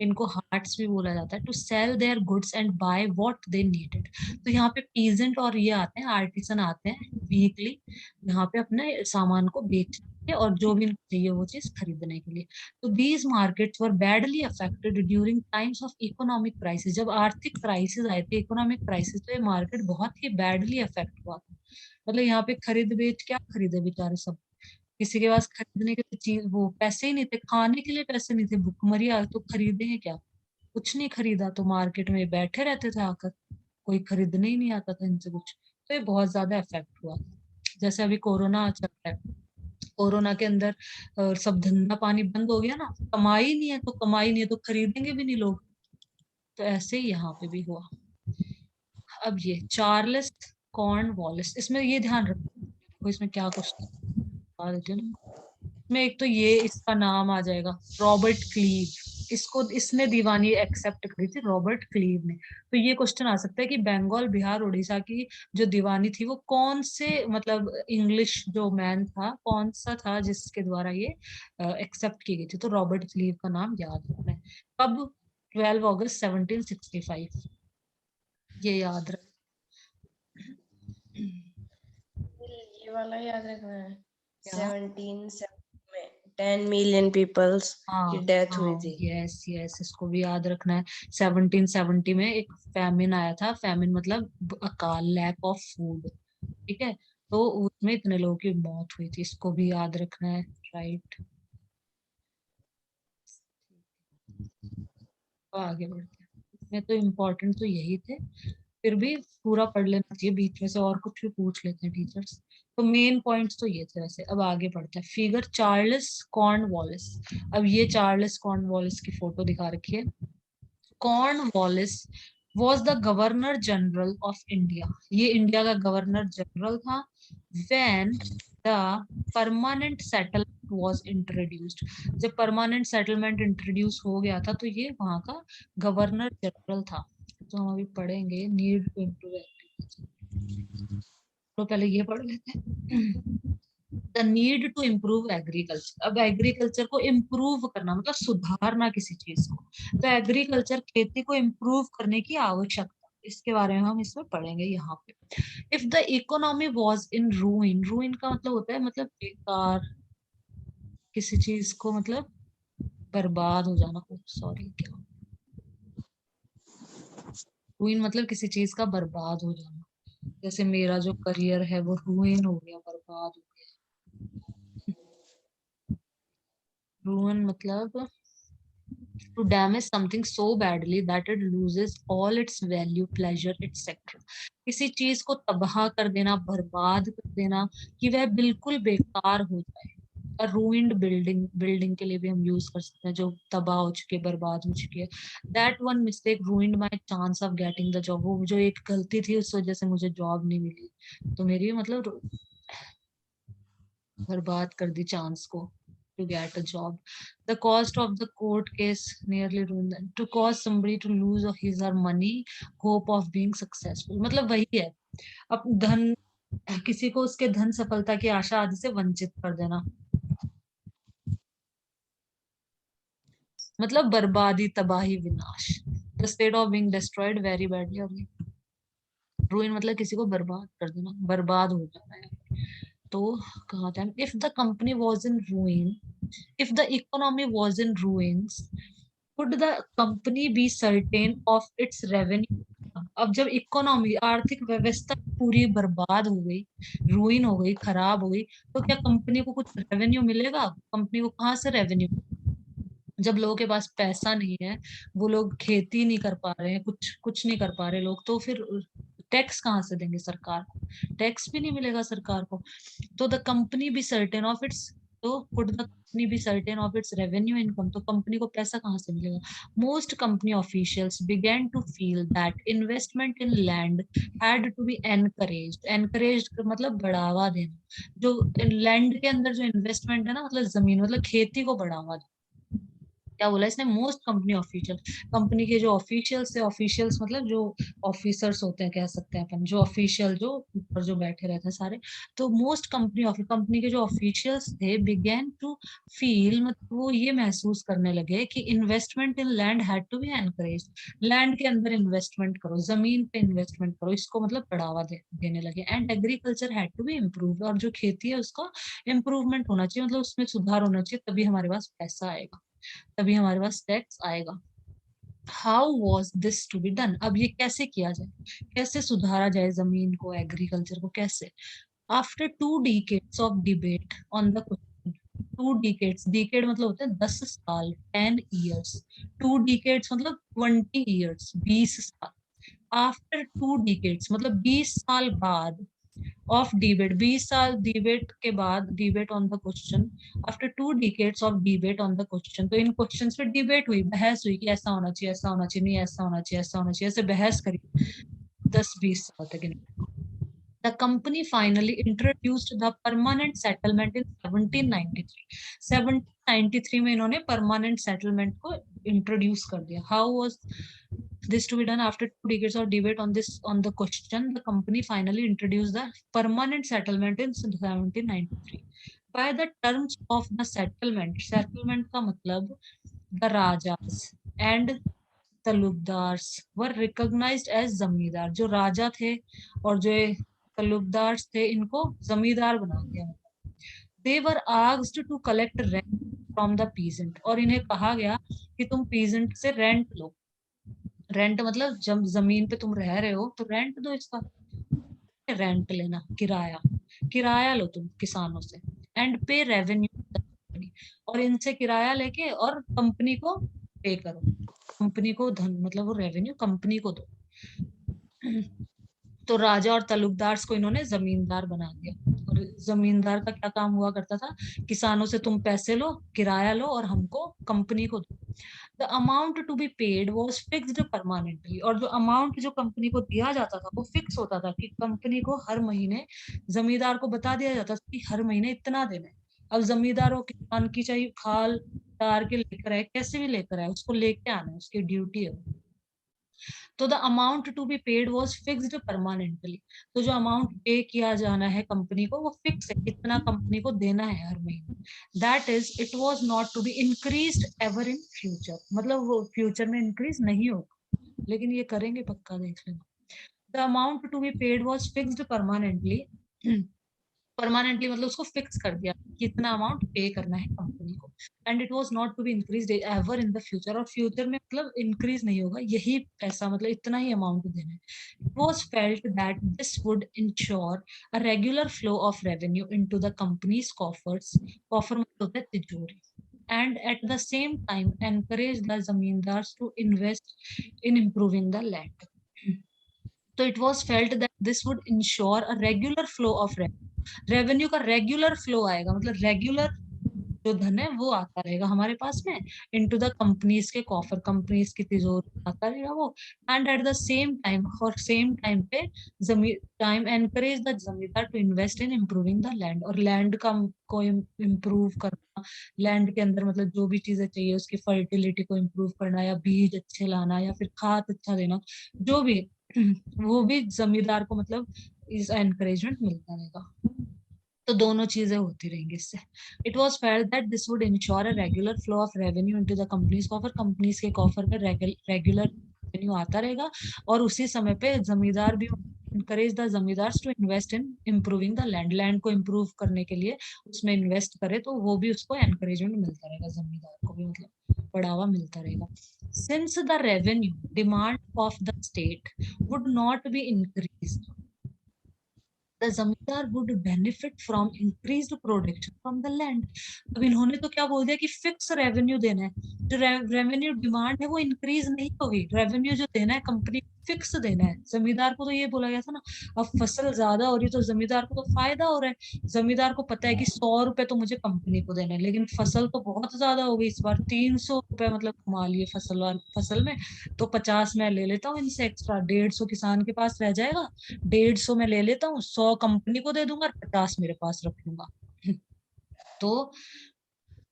इनको हाट्स भी बोला जाता है, to sell their goods and buy what they needed। तो यहाँ पे peasant और ये आते हैं, आर्टिसन आते हैं वीकली, यहाँ पे अपने सामान को बेचने के लिए और जो भी इनको चाहिए वो चीज खरीदने के लिए। तो these markets were badly affected during times of economic crisis। जब आर्थिक क्राइसिस आए थे, इकोनॉमिक क्राइसिस, तो ये मार्केट बहुत ही बैडली अफेक्ट हुआ था। मतलब यहाँ पे खरीद बेच क्या खरीदे बेचारे सब, किसी के पास खरीदने के लिए चीज, वो पैसे ही नहीं थे, खाने के लिए पैसे नहीं थे, भुखमरी आ तो खरीदे क्या, कुछ नहीं खरीदा, तो मार्केट में बैठे रहते थे आकर, कोई खरीदने ही नहीं आता था इनसे कुछ। तो ये बहुत ज्यादा इफेक्ट हुआ। जैसे अभी कोरोना चल रहा है, कोरोना के अंदर सब धंधा पानी बंद हो गया ना, कमाई नहीं है तो, कमाई नहीं है तो खरीदेंगे भी नहीं लोग, तो ऐसे ही यहाँ पे भी हुआ। अब ये चार्ल्स कॉर्नवालिस, इसमें ये ध्यान रखो, इसमें क्या क्वेश्चन बता देती हूँ ना। इसमें एक तो ये इसका नाम आ जाएगा, रॉबर्ट क्लीव, इसको, इसने दीवानी एक्सेप्ट करी थी रॉबर्ट क्लीव ने। तो ये क्वेश्चन आ सकता है कि बंगाल, बिहार, उड़ीसा की जो दीवानी थी वो कौन से, मतलब इंग्लिश जो मैन था कौन सा था जिसके द्वारा ये एक्सेप्ट की गई थी, तो रॉबर्ट क्लीव का नाम याद रखना है। कब, 12 अगस्त 1765, ये याद रख। ये वाला याद रखना है। क्या, 1770 में 10 मिलियन पीपल्स हाँ की डेथ हुई हाँ, थी। यस यस, इसको भी याद रखना है। 1770 में एक फैमिन आया था, फैमिन मतलब अकाल, लैक ऑफ फूड, ठीक है, तो उसमें इतने लोगों की मौत हुई थी, इसको भी याद रखना है, राइट। तो आगे बढ़ते हैं, इसमें तो इम्पोर्टेंट तो यही थे, फिर भी पूरा पढ़ लेना चाहिए, बीच में से और कुछ भी पूछ लेते हैं टीचर्स। तो मेन पॉइंट्स तो ये थे वैसे। अब आगे बढ़ते हैं, फिगर चार्ल्स कॉर्नवालिस। अब ये चार्ल्स कॉर्नवालिस की फोटो दिखा रखी है। Cornwallis was the governor general of India, ये इंडिया का गवर्नर जनरल था। When the permanent settlement was introduced, जब परमानेंट सेटलमेंट इंट्रोड्यूस हो गया था तो ये वहां का गवर्नर जनरल था। तो हम अभी पढ़ेंगे नीड टू इम्प्रूव एग्रीकल्चर, तो पहले ये पढ़ लेते हैं। The need to improve agriculture, अब एग्रीकल्चर को इम्प्रूव करना मतलब सुधारना किसी चीज को, तो एग्रीकल्चर खेती को इम्प्रूव करने की आवश्यकता, इसके बारे में हम इसमें पढ़ेंगे यहाँ पे। If the economy was in रूइन, रूइन का मतलब होता है मतलब बेकार, किसी चीज को मतलब बर्बाद हो जाना, सॉरी क्या, रूइन मतलब किसी चीज का बर्बाद हो जाना, जैसे मेरा जो करियर है वो रूइन हो गया, बर्बाद हो गया। रूइन मतलब to damage something so badly that it loses all its value, pleasure, etc. किसी चीज को तबाह कर देना, बर्बाद कर देना, कि वह बिल्कुल बेकार हो जाए। रूइंड बिल्डिंग, बिल्डिंग के लिए भी हम यूज कर सकते हैं जो तबाह हो चुकी है, बर्बाद हो चुकी है। That one mistake ruined my chance of getting the job, वो जो एक गलती थी उस वजह से मुझे जॉब नहीं मिली, तो मेरी मतलब बर्बाद कर दी चांस को to get a job. The cost of the court case nearly ruined them. To cause somebody to lose his or money, hope of being successful. मतलब वही है, अब धन, किसी को उसके धन सफलता की आशा आदि से वंचित कर देना, मतलब बर्बादी, तबाही, विनाश। The state of being destroyed very badly, और ruin मतलब किसी को बर्बाद कर देना, बर्बाद हो जाना है। तो कहा था, if the company was in रूइन, if the economy was in ruins, could the company be certain of its revenue? अब जब इकोनॉमी, आर्थिक व्यवस्था पूरी बर्बाद हो गई, रूइन हो गई, खराब हो गई, तो क्या कंपनी को कुछ रेवेन्यू मिलेगा? कंपनी को कहाँ से रेवेन्यू? जब लोगों के पास पैसा नहीं है, वो लोग खेती नहीं कर पा रहे हैं, कुछ कुछ नहीं कर पा रहे लोग, तो फिर टैक्स कहाँ से देंगे सरकार को? टैक्स भी नहीं मिलेगा सरकार को। तो the company be certain of its, तो could the company be certain of its revenue income, तो कंपनी को पैसा कहाँ से मिलेगा? Most company officials began to feel that investment in land had to be encouraged, encouraged मतलब बढ़ावा देना, जो लैंड के अंदर जो इन्वेस्टमेंट है ना, मतलब जमीन, मतलब खेती को बढ़ावा देना। क्या बोला इसने? मोस्ट कंपनी ऑफिशियल, कंपनी के जो ऑफिशियल्स है, ऑफिशियल्स मतलब जो ऑफिसर्स होते हैं, कह सकते हैं अपन, जो ऑफिशियल जो ऊपर जो बैठे रहते हैं सारे, तो मोस्ट कंपनी कंपनी के जो ऑफिशियल्स थे बिगेन टू फील, मतलब वो ये महसूस करने लगे कि investment in land had to be encourage, land के अंदर इन्वेस्टमेंट करो, जमीन पे इन्वेस्टमेंट करो, इसको मतलब बढ़ावा देने लगे। And agriculture had to be improve, और जो खेती है उसका इम्प्रूवमेंट होना चाहिए, मतलब उसमें सुधार होना चाहिए, तभी हमारे पास पैसा आएगा, तभी हमारे पास टैक्स आएगा। How was this to be done, अब ये कैसे किया जाए, कैसे सुधारा जाए जमीन को, एग्रीकल्चर को कैसे? After 2 decades of debate on the question, 2 decades, decade मतलब होता है 10 साल, 10 years, 2 decades मतलब 20 years, 20 साल। आफ्टर 2 decades मतलब 20 साल बाद ऑफ डिबेट, 20 साल डिबेट के बाद, debate on the question, after 2 decades of debate on the question, तो इन क्वेश्चन पे डिबेट हुई, बहस हुई कि ऐसा होना चाहिए, ऐसा होना चाहिए, नहीं ऐसा होना चाहिए, ऐसा होना चाहिए, ऐसे बहस करी 10-20 साल तक। The company finally introduced the permanent settlement in 1793. 1793 में इन्होंने permanent settlement को introduce कर दिया. How was this to be done? After 2 decades of debate on this, on the question, the company finally introduced the permanent settlement in 1793. By the terms of the settlement, settlement का मतलब the rajas and taluqdars were recognised as zamindar, जो राजा थे और जो तलुकदार्स थे इनको जमींदार बना दिया। They were asked to collect rent from the peasant, और इन्हें कहा गया कि तुम पीजेंट से रेंट लो। रेंट मतलब जब जमीन पे तुम रह रहे हो तो रेंट दो इसका, रेंट लेना, किराया, किराया लो तुम किसानों से। एंड पे रेवेन्यू, और इनसे किराया लेके और कंपनी को पे करो, कंपनी को धन, मतलब वो रेवेन्यू कंपनी को दो। तो राजा और तलुकदार को इन्होंने जमींदार बना दिया। और जमींदार का क्या काम हुआ करता था? किसानों से तुम पैसे लो, किराया लो और हमको, कंपनी को दो। The amount to be paid was fixed permanently, और जो अमाउंट जो कंपनी को दिया जाता था वो फिक्स होता था कि कंपनी को हर महीने जमींदार को बता दिया जाता था कि हर महीने इतना देना है। अब जमींदार वो किसान की चाहे खाल तार के लेकर आए, कैसे भी लेकर आए, उसको लेके आना है, उसकी ड्यूटी है। तो the amount to be paid was fixed permanently, तो जो अमाउंट पे किया जाना है कंपनी को वो फिक्स है, कितना कंपनी को देना है हर महीने। That is it was not to be increase ever in future, मतलब वो फ्यूचर में इंक्रीज नहीं होगा, लेकिन ये करेंगे पक्का, देख लेना। The amount to be paid was fixed permanently, permanently मतलब उसको फिक्स कर दिया कितना अमाउंट पे करना है कंपनी को। And it was not to be increase ever in the future, और फ्यूचर में मतलब इंक्रीज नहीं होगा, यही पैसा मतलब इतना ही अमाउंट देना है। It was felt that this would ensure a regular flow of revenue into the companies coffers, coffer मतलब होता है तिजोरी, and at the same time encourage the zamindars to invest in improving the land. So it was felt that this would ensure a regular flow of revenue. Revenue का regular flow आएगा, मतलब regular जो धन है वो आता रहेगा हमारे पास में इनटू द कंपनीज के कॉफर, कंपनीज की तिजोरी आता रहेगा वो। And at the same time, और सेम टाइम पे time encourage the zamindar to invest in improving the land, और लैंड का को इम्प्रूव करना, लैंड के अंदर मतलब जो भी चीजें चाहिए उसकी फर्टिलिटी को इम्प्रूव करना, या बीज अच्छे लाना, या फिर खाद अच्छा देना, जो भी वो भी जमींदार को मतलब इस एनकरेजमेंट मिलता रहेगा। तो दोनों चीजें होती रहेंगी इससे। It was felt that this would ensure a regular flow of revenue into the companies coffer, companies के कॉफर में रेगुलर रेवेन्यू आता रहेगा, और उसी समय पे जमींदार भी encourage the zamindars to invest in improving the land, land को इम्प्रूव करने के लिए उसमें इन्वेस्ट करे, तो वो भी उसको एनकरेजमेंट मिलता रहेगा, जमींदार को भी मतलब बढ़ावा मिलता रहेगा। Since the revenue demand of the state would not be increased, the zamindar would benefit from increased production from the land। अब इन्होंने तो क्या बोल दिया कि फिक्स रेवेन्यू देना है, जो रेवेन्यू डिमांड है वो इंक्रीज नहीं होगी, रेवेन्यू जो देना है कंपनी फिक्स देना है। जमींदार को तो ये बोला गया था ना, अब फसल ज्यादा हो रही है तो जमींदार को तो फायदा हो रहा है, जमींदार को पता है कि 100 रुपए तो मुझे कंपनी को देना है, लेकिन फसल तो बहुत ज्यादा हो गई इस बार, 300 रुपए मतलब कमा लिए फसल में, तो 50 मैं ले लेता हूँ इनसे एक्स्ट्रा, 150 किसान के पास रह जाएगा, 150 में ले लेता हूँ, 100 कंपनी को दे दूंगा और 50 मेरे पास रख लूंगा। तो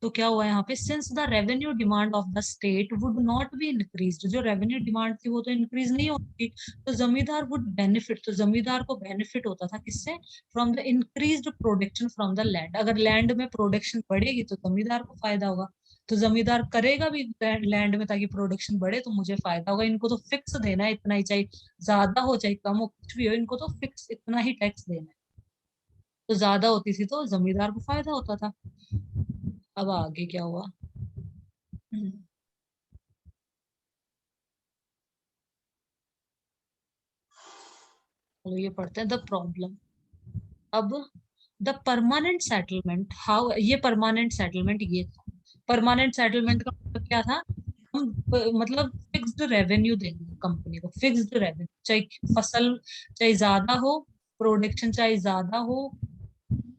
तो क्या हुआ यहाँ पे, since the revenue demand of the state would not be increase, जो रेवेन्यू डिमांड थी वो तो इंक्रीज नहीं होती, तो जमींदार वुड बेनिफिट, तो जमींदार को बेनिफिट होता था किससे, from the increased production from the land, अगर लैंड में प्रोडक्शन बढ़ेगी तो जमींदार को फायदा होगा, तो जमींदार करेगा भी लैंड में ताकि प्रोडक्शन बढ़े, तो मुझे फायदा होगा, इनको तो फिक्स देना है इतना ही, चाहे ज्यादा हो चाहे कम हो कुछ भी हो, इनको तो फिक्स इतना ही टैक्स देना है, तो ज्यादा होती थी तो जमींदार को फायदा होता था। अब आगे क्या हुआ, चलो ये पढ़ते हैं, द प्रॉब्लम। अब द परमानेंट सेटलमेंट, हाउ, ये परमानेंट सेटलमेंट ये था, परमानेंट सेटलमेंट का मतलब क्या था, हम मतलब फिक्स्ड रेवेन्यू देंगे कंपनी को, फिक्स्ड रेवेन्यू, चाहे फसल चाहे ज्यादा हो, प्रोडक्शन चाहे ज्यादा हो,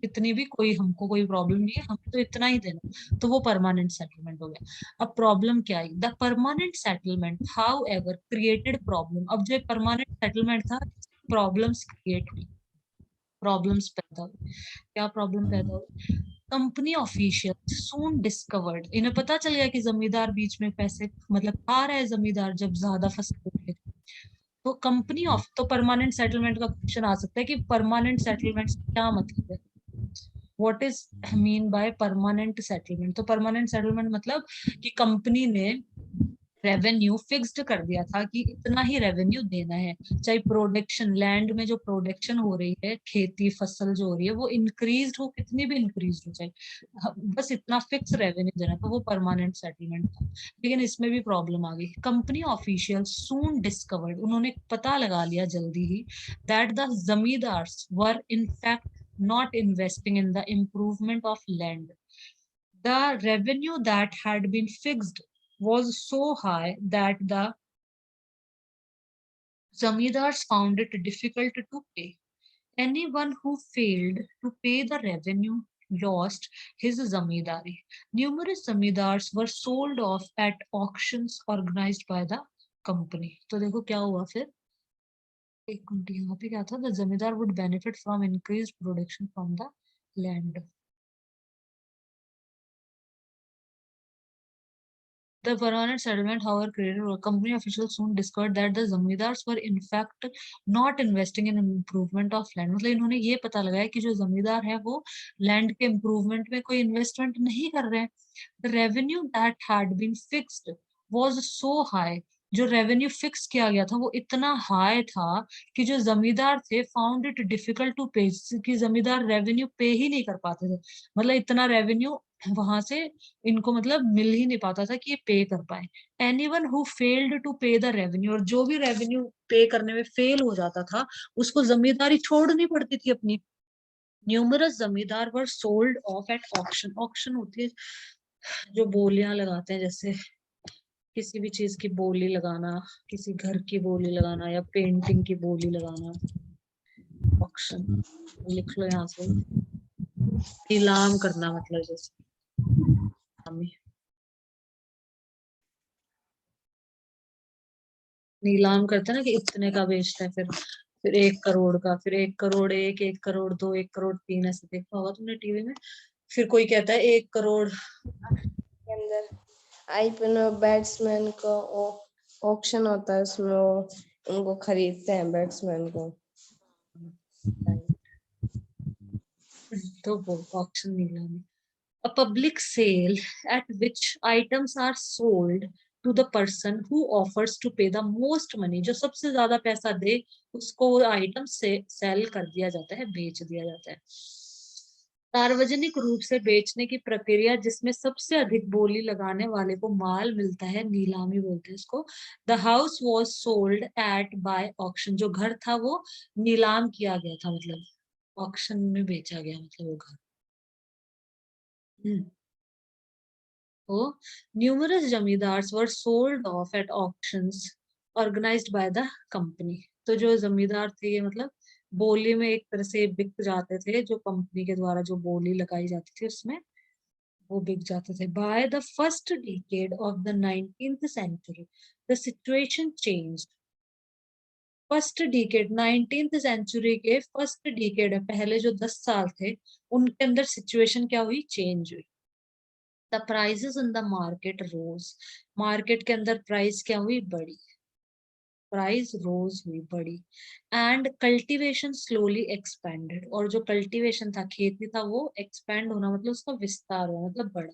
इतनी भी कोई हमको कोई प्रॉब्लम नहीं है, हमें तो इतना ही देना, तो वो परमानेंट सेटलमेंट हो गया। अब प्रॉब्लम क्या आई, the permanent settlement however created problem, अब जो परमानेंट सेटलमेंट था प्रॉब्लम्स क्रिएट हुई, प्रॉब्लम्स पैदा हुई, क्या प्रॉब्लम पैदा हुई, कंपनी ऑफिशियल सून डिस्कवर्ड, इन्हें पता चल गया कि जमींदार बीच में पैसे मतलब खा रहा है, जमींदार जब ज्यादा फसल होती है, तो कंपनी ऑफ, तो परमानेंट सेटलमेंट का क्वेश्चन आ सकता है कि परमानेंट सेटलमेंट क्या मतलब है, what is mean by permanent settlement, तो परमानेंट सेटलमेंट मतलब कि कंपनी ने रेवेन्यू फिक्स्ड कर दिया था कि इतना ही रेवेन्यू देना है, चाहे प्रोडक्शन लैंड में जो प्रोडक्शन हो रही है, खेती फसल जो हो रही है वो इंक्रीज हो, कितनी भी इंक्रीज हो जाए, बस इतना फिक्स रेवेन्यू देना, तो वो परमानेंट सेटलमेंट था। लेकिन इसमें भी प्रॉब्लम आ गई, कंपनी ऑफिशियल सून डिस्कवर्ड, उन्होंने पता लगा लिया जल्दी ही, that the zamindars were in fact not investing in the improvement of land. The revenue that had been fixed was so high that the zamindars found it difficult to pay. Anyone who failed to pay the revenue lost his zamindari. Numerous zamindars were sold off at auctions organized by the company. तो देखो क्या हुआ फिर, एक minute, यहाँ पे क्या था, the zamindar would benefit from increased production from the land. The permanent settlement, however, created a company officials soon discovered that the zamindars were in fact not investing in improvement of land. मतलब इन्होंने ये पता लगाया कि जो जमींदार है वो लैंड के इम्प्रूवमेंट में कोई इन्वेस्टमेंट नहीं कर रहे हैं. The revenue that had been fixed was so high. जो रेवेन्यू फिक्स किया गया था वो इतना हाई था कि जो जमींदार थे फाउंड इट डिफिकल्ट टू पे, कि जमींदार रेवेन्यू पे ही नहीं कर पाते थे. मतलब इतना रेवेन्यू वहां से इनको मतलब मिल ही नहीं पाता था कि ये पे कर पाए. Anyone who failed to pay the revenue, और जो भी रेवेन्यू पे करने में फेल हो जाता था उसको जमींदारी छोड़नी पड़ती थी अपनी. Numerous zamindar were sold off at auction. Auction होती है जो बोलियां लगाते हैं, जैसे किसी भी चीज की बोली लगाना, किसी घर की बोली लगाना या पेंटिंग की बोली लगाना. ऑक्शन लिख लो यहाँ से, नीलाम करना, मतलब जैसे नीलाम करते हैं ना कि इतने का बेचता है, फिर 1 करोड़ का, फिर 1 करोड़ 1, 1 करोड़ 2, 1 करोड़ 3, ऐसे देखा होगा तुमने टीवी में. फिर कोई कहता है 1 करोड़. के अंदर आईपीएल बैट्समैन का ऑक्शन होता है, उसमें वो उनको खरीदते हैं बैट्समैन को. तो वो ऑक्शन नीलामी. A public sale at which items are sold to the person who offers to pay the most money. जो सबसे ज्यादा पैसा दे उसको वो आइटम से सेल कर दिया जाता है, बेच दिया जाता है. सार्वजनिक रूप से बेचने की प्रक्रिया जिसमें सबसे अधिक बोली लगाने वाले को माल मिलता है, नीलामी बोलते हैं इसको. The house was sold at by auction. जो घर था वो नीलाम किया गया था, मतलब ऑक्शन में बेचा गया, मतलब वो घर. So, numerous zamindars were sold off at auctions organized by the company. तो जो जमींदार थे ये मतलब बोली में एक तरह से बिक जाते थे, जो कंपनी के द्वारा जो बोली लगाई जाती थी उसमें वो बिक जाते थे. By the first decade of the 19th century, the situation changed. First decade 19th century के फर्स्ट डिकेड है, पहले जो 10 साल थे उनके अंदर सिचुएशन क्या हुई, चेंज हुई. The prices in the market rose. Market के अंदर प्राइस क्या हुई, बढ़ी. प्राइस रोज हुई, बढ़ी. And cultivation slowly expanded. और जो कल्टीवेशन था, खेती था, वो एक्सपेंड होना मतलब उसका विस्तार हुआ, मतलब बढ़ा.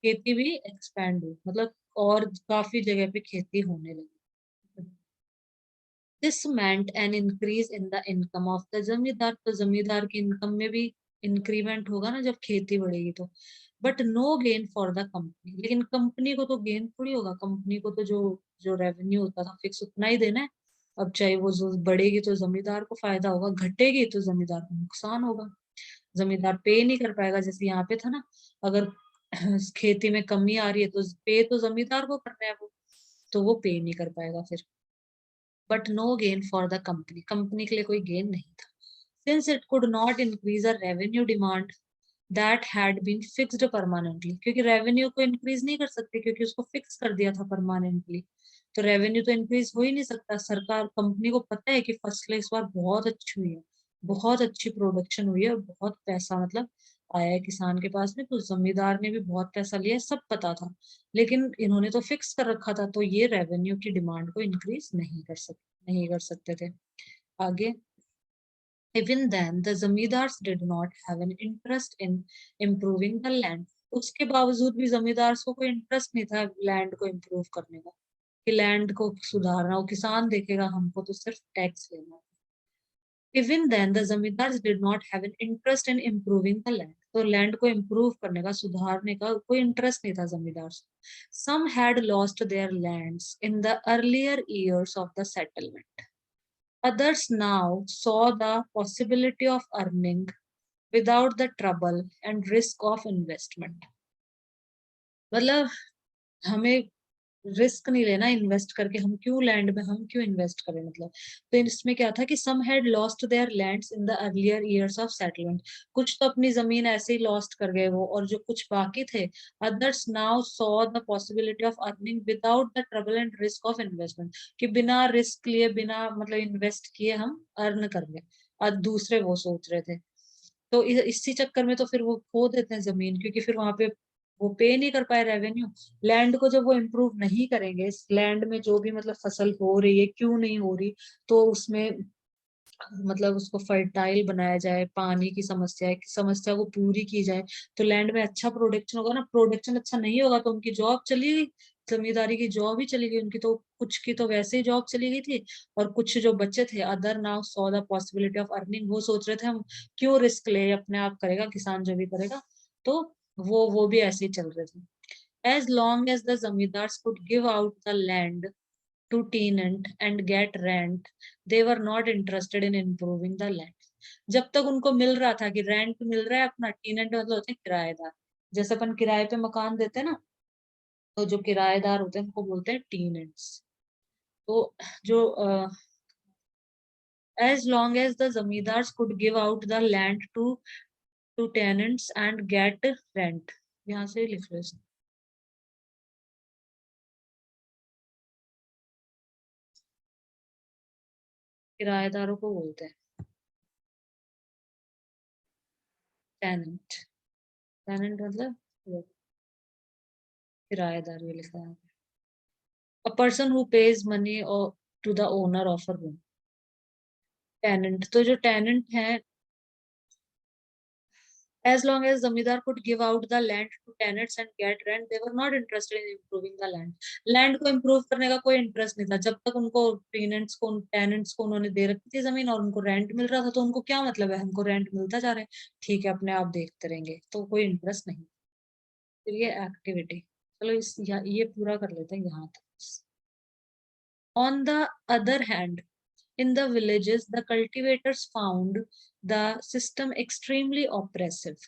खेती भी एक्सपेंड हुई, मतलब और काफी जगह पे खेती होने लगी. This meant an increase in the income of the जमींदार. तो जमींदार की इनकम में भी इंक्रीमेंट होगा ना जब खेती बढ़ेगी तो. But no gain for the company. लेकिन कंपनी को तो गेन थोड़ी होगा, कंपनी को तो जो जो रेवेन्यू होता था फिक्स उतना ही देना है. अब चाहे वो जो बढ़ेगी तो जमींदार को फायदा होगा, घटेगी तो जमींदार को नुकसान होगा. जमींदार पे नहीं कर पाएगा, जैसे यहाँ पे था ना, अगर खेती में कमी आ रही है तो पे तो जमींदार को करना है वो, तो वो पे नहीं कर पाएगा फिर. But no gain for the company. Company के लिए कोई गेन नहीं था. Since it could not increase a revenue demand that had been fixed permanently. क्योंकि रेवेन्यू को इंक्रीज नहीं कर सकते क्योंकि उसको फिक्स कर दिया था परमानेंटली. तो रेवेन्यू तो इंक्रीज हो ही नहीं सकता. सरकार कंपनी को पता है कि फसलें इस बार बहुत अच्छी हुई है, बहुत अच्छी प्रोडक्शन हुई है और बहुत पैसा मतलब आया है किसान के पास में, तो जमींदार ने भी बहुत पैसा लिया है, सब पता था. लेकिन इन्होंने तो फिक्स कर रखा था, तो ये रेवेन्यू की डिमांड को इंक्रीज नहीं कर सकते थे. आगे. Even then, the zamindars did not have an interest in improving the land. उसके बावजूद भी जमींदार को कोई इंटरेस्ट नहीं था लैंड को इम्प्रूव करने का, कि लैंड को सुधारना. वो किसान देखेगा, हमको तो सिर्फ टैक्स लेना है. Even then, the zamindars did not have an interest in improving the land. तो लैंड को इम्प्रूव करने का, सुधारने का कोई इंटरेस्ट नहीं था जमींदार को. Some had lost their lands in the earlier years of the settlement. Others now saw the possibility of earning without the trouble and risk of investment. मतलब हमें रिस्क नहीं लेना इन्वेस्ट करके, हम क्यों लैंड में हम क्यों इन्वेस्ट करें मतलब। तो इसमें क्या था कि some had lost their lands in the earlier years of settlement, कुछ तो अपनी जमीन ऐसे ही लॉस्ट कर गए वो, और जो कुछ बाकी थे, others now saw the possibility of earning without the trouble and risk of investment, कि बिना रिस्क लिए बिना मतलब इन्वेस्ट किए हम अर्न कर ले, और दूसरे वो सोच रहे थे। तो इसी चक्कर में तो फिर वो खो देते हैं जमीन, क्योंकि फिर वहां पे वो पे नहीं कर पाए रेवेन्यू। लैंड को जब वो इम्प्रूव नहीं करेंगे, इस लैंड में जो भी मतलब फसल हो रही है क्यों नहीं हो रही, तो उसमें मतलब उसको फर्टाइल बनाया जाए, पानी की समस्या है, समस्या को पूरी की जाए, तो लैंड में अच्छा प्रोडक्शन होगा ना। प्रोडक्शन अच्छा नहीं होगा तो उनकी जॉब चली गई, जमींदारी की जॉब ही चली गई उनकी, तो कुछ की तो वैसे ही जॉब चली गई थी, और कुछ जो बच्चे थे, other now saw the possibility of earning, वो सोच रहे थे हम क्यों रिस्क ले, अपने आप करेगा किसान जो भी करेगा। तो वो भी ऐसे ही चल रहे थे। As long as the zamindars could give out the land to tenant and get rent, they were not interested in improving the land. जब तक उनको मिल रहा था कि रेंट मिल रहा है अपना, टीनेंट मतलब होते हैं किराएदार, जैसे अपन किराए पे मकान देते हैं ना, तो जो किराएदार होते हैं उनको बोलते हैं टीनेंट्स। तो जो as long as the zamindars could give out the land to tenants and get rent, यहाँ से लिख लो इसको। किराएदारों को बोलते हैं टेनेंट। टेनेंट मतलब वो किराएदार, ये लिखा है। A person who pays money or to the owner of a room, tenant. तो जो टेनेंट है, as long as जमींदार could give out the land to tenants and get rent, they were not interested in improving the land. Land को improve करने का कोई interest नहीं था, जब तक उनको टेनेंट्स को उन्होंने दे रखी थी जमीन और उनको रेंट मिल रहा था, तो उनको क्या मतलब है, हमको रेंट मिलता जा रहा है, ठीक है अपने आप देखते रहेंगे, तो कोई इंटरेस्ट नहीं। फिर ये एक्टिविटी, चलो ये पूरा कर लेते हैं यहाँ तक। On the other hand, in the villages, the cultivators found the system extremely oppressive.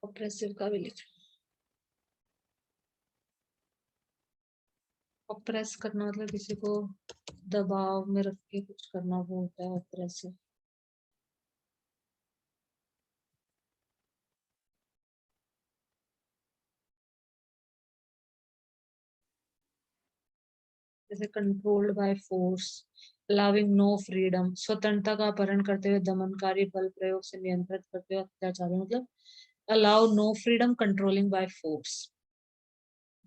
Oppressive का भी लिख, ऑप्रेस करना मतलब किसी को दबाव में रख के कुछ करना, वो होता है ऑप्रेसिव। जैसे controlled by force, allowing no freedom, स्वतंत्रता का अपहरण करते हुए, दमनकारी बल प्रयोग से नियंत्रित करते हुए अत्याचार, मतलब allow no freedom, controlling by force,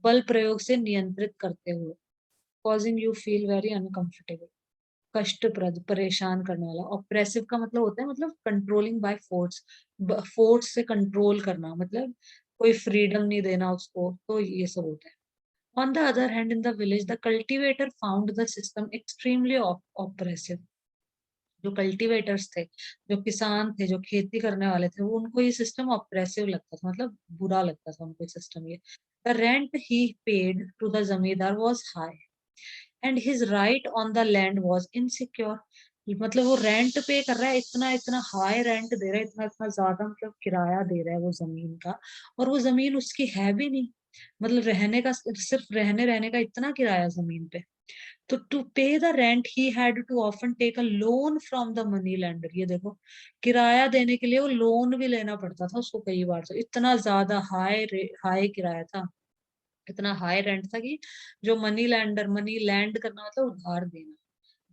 बल प्रयोग से नियंत्रित करते हुए, causing you feel very uncomfortable, कष्टप्रद, परेशान करने वाला। ऑप्रेसिव का मतलब होता है मतलब कंट्रोलिंग बाय फोर्स, फोर्स से कंट्रोल करना, मतलब कोई फ्रीडम नहीं देना उसको, तो ये सब होता है। On the other hand, in the village, the cultivator found the system extremely oppressive. जो कल्टीवेटर्स थे, जो किसान थे, जो खेती करने वाले थे, वो उनको ये सिस्टम ऑप्रेसिव लगता था, मतलब बुरा लगता था उनको सिस्टम ये। The rent he paid to the zamindar was high, and his right on the land was insecure. मतलब वो रेंट पे कर रहा है, इतना इतना हाई रेंट दे रहा है, इतना इतना ज्यादा मतलब किराया दे रहा है वो जमीन का, और वो जमीन उसकी है भी नहीं, मतलब रहने का सिर्फ रहने रहने का इतना किराया जमीन पे। तो to pay the rent he had to often take a loan from the money lender, ये देखो, किराया देने के लिए वो लोन भी लेना पड़ता था उसको कई बार, तो इतना ज्यादा हाई हाई किराया था, इतना हाई रेंट था कि जो मनी लैंडर, मनी लैंड करना मतलब उधार देना,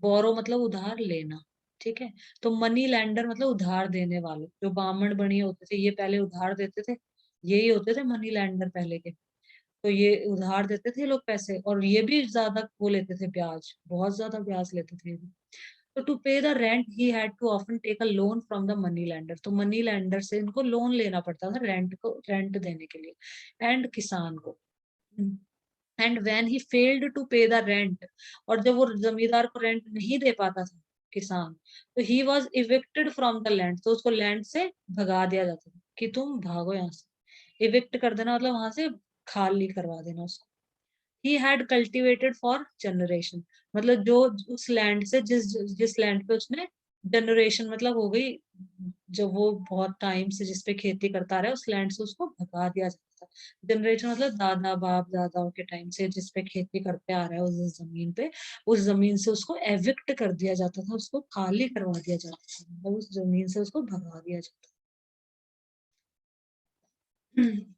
बोरो मतलब उधार लेना, ठीक है। तो मनी लैंडर मतलब उधार देने वाले, जो बामण बनिए होते थे ये पहले उधार देते थे, यही होते थे मनी लैंडर पहले के। तो ये उधार देते थे लोग पैसे, और ये भी ज्यादा वो लेते थे ब्याज, बहुत ज्यादा ब्याज लेते थे ये भी। तो to pay the rent he had to often take a loan from the money lender, तो मनी लैंडर से इनको लोन लेना पड़ता था रेंट को, रेंट देने के लिए, एंड किसान को। And when he failed to pay the rent, और जब वो जमींदार को रेंट नहीं दे पाता था किसान, तो he was evicted from the land, तो उसको लैंड से भगा दिया जाता था कि तुम भागो यहाँ से, इविक्ट कर देना मतलब वहां से खाली करवा देना उसको। He had cultivated for generation, मतलब जो उस लैंड से जिस जिस लैंड पे उसने जनरेशन मतलब हो गई, जब वो बहुत टाइम से जिसपे खेती करता रहा है उस लैंड से उसको भगा दिया जाता था। जनरेशन मतलब दादा बाप दादाओं के टाइम से जिसपे खेती करते आ रहा है उस जमीन पे, उस जमीन से उसको एविक्ट कर दिया जाता था, उसको खाली करवा दिया जाता था, मतलब उस जमीन से उसको भगा दिया जाता था।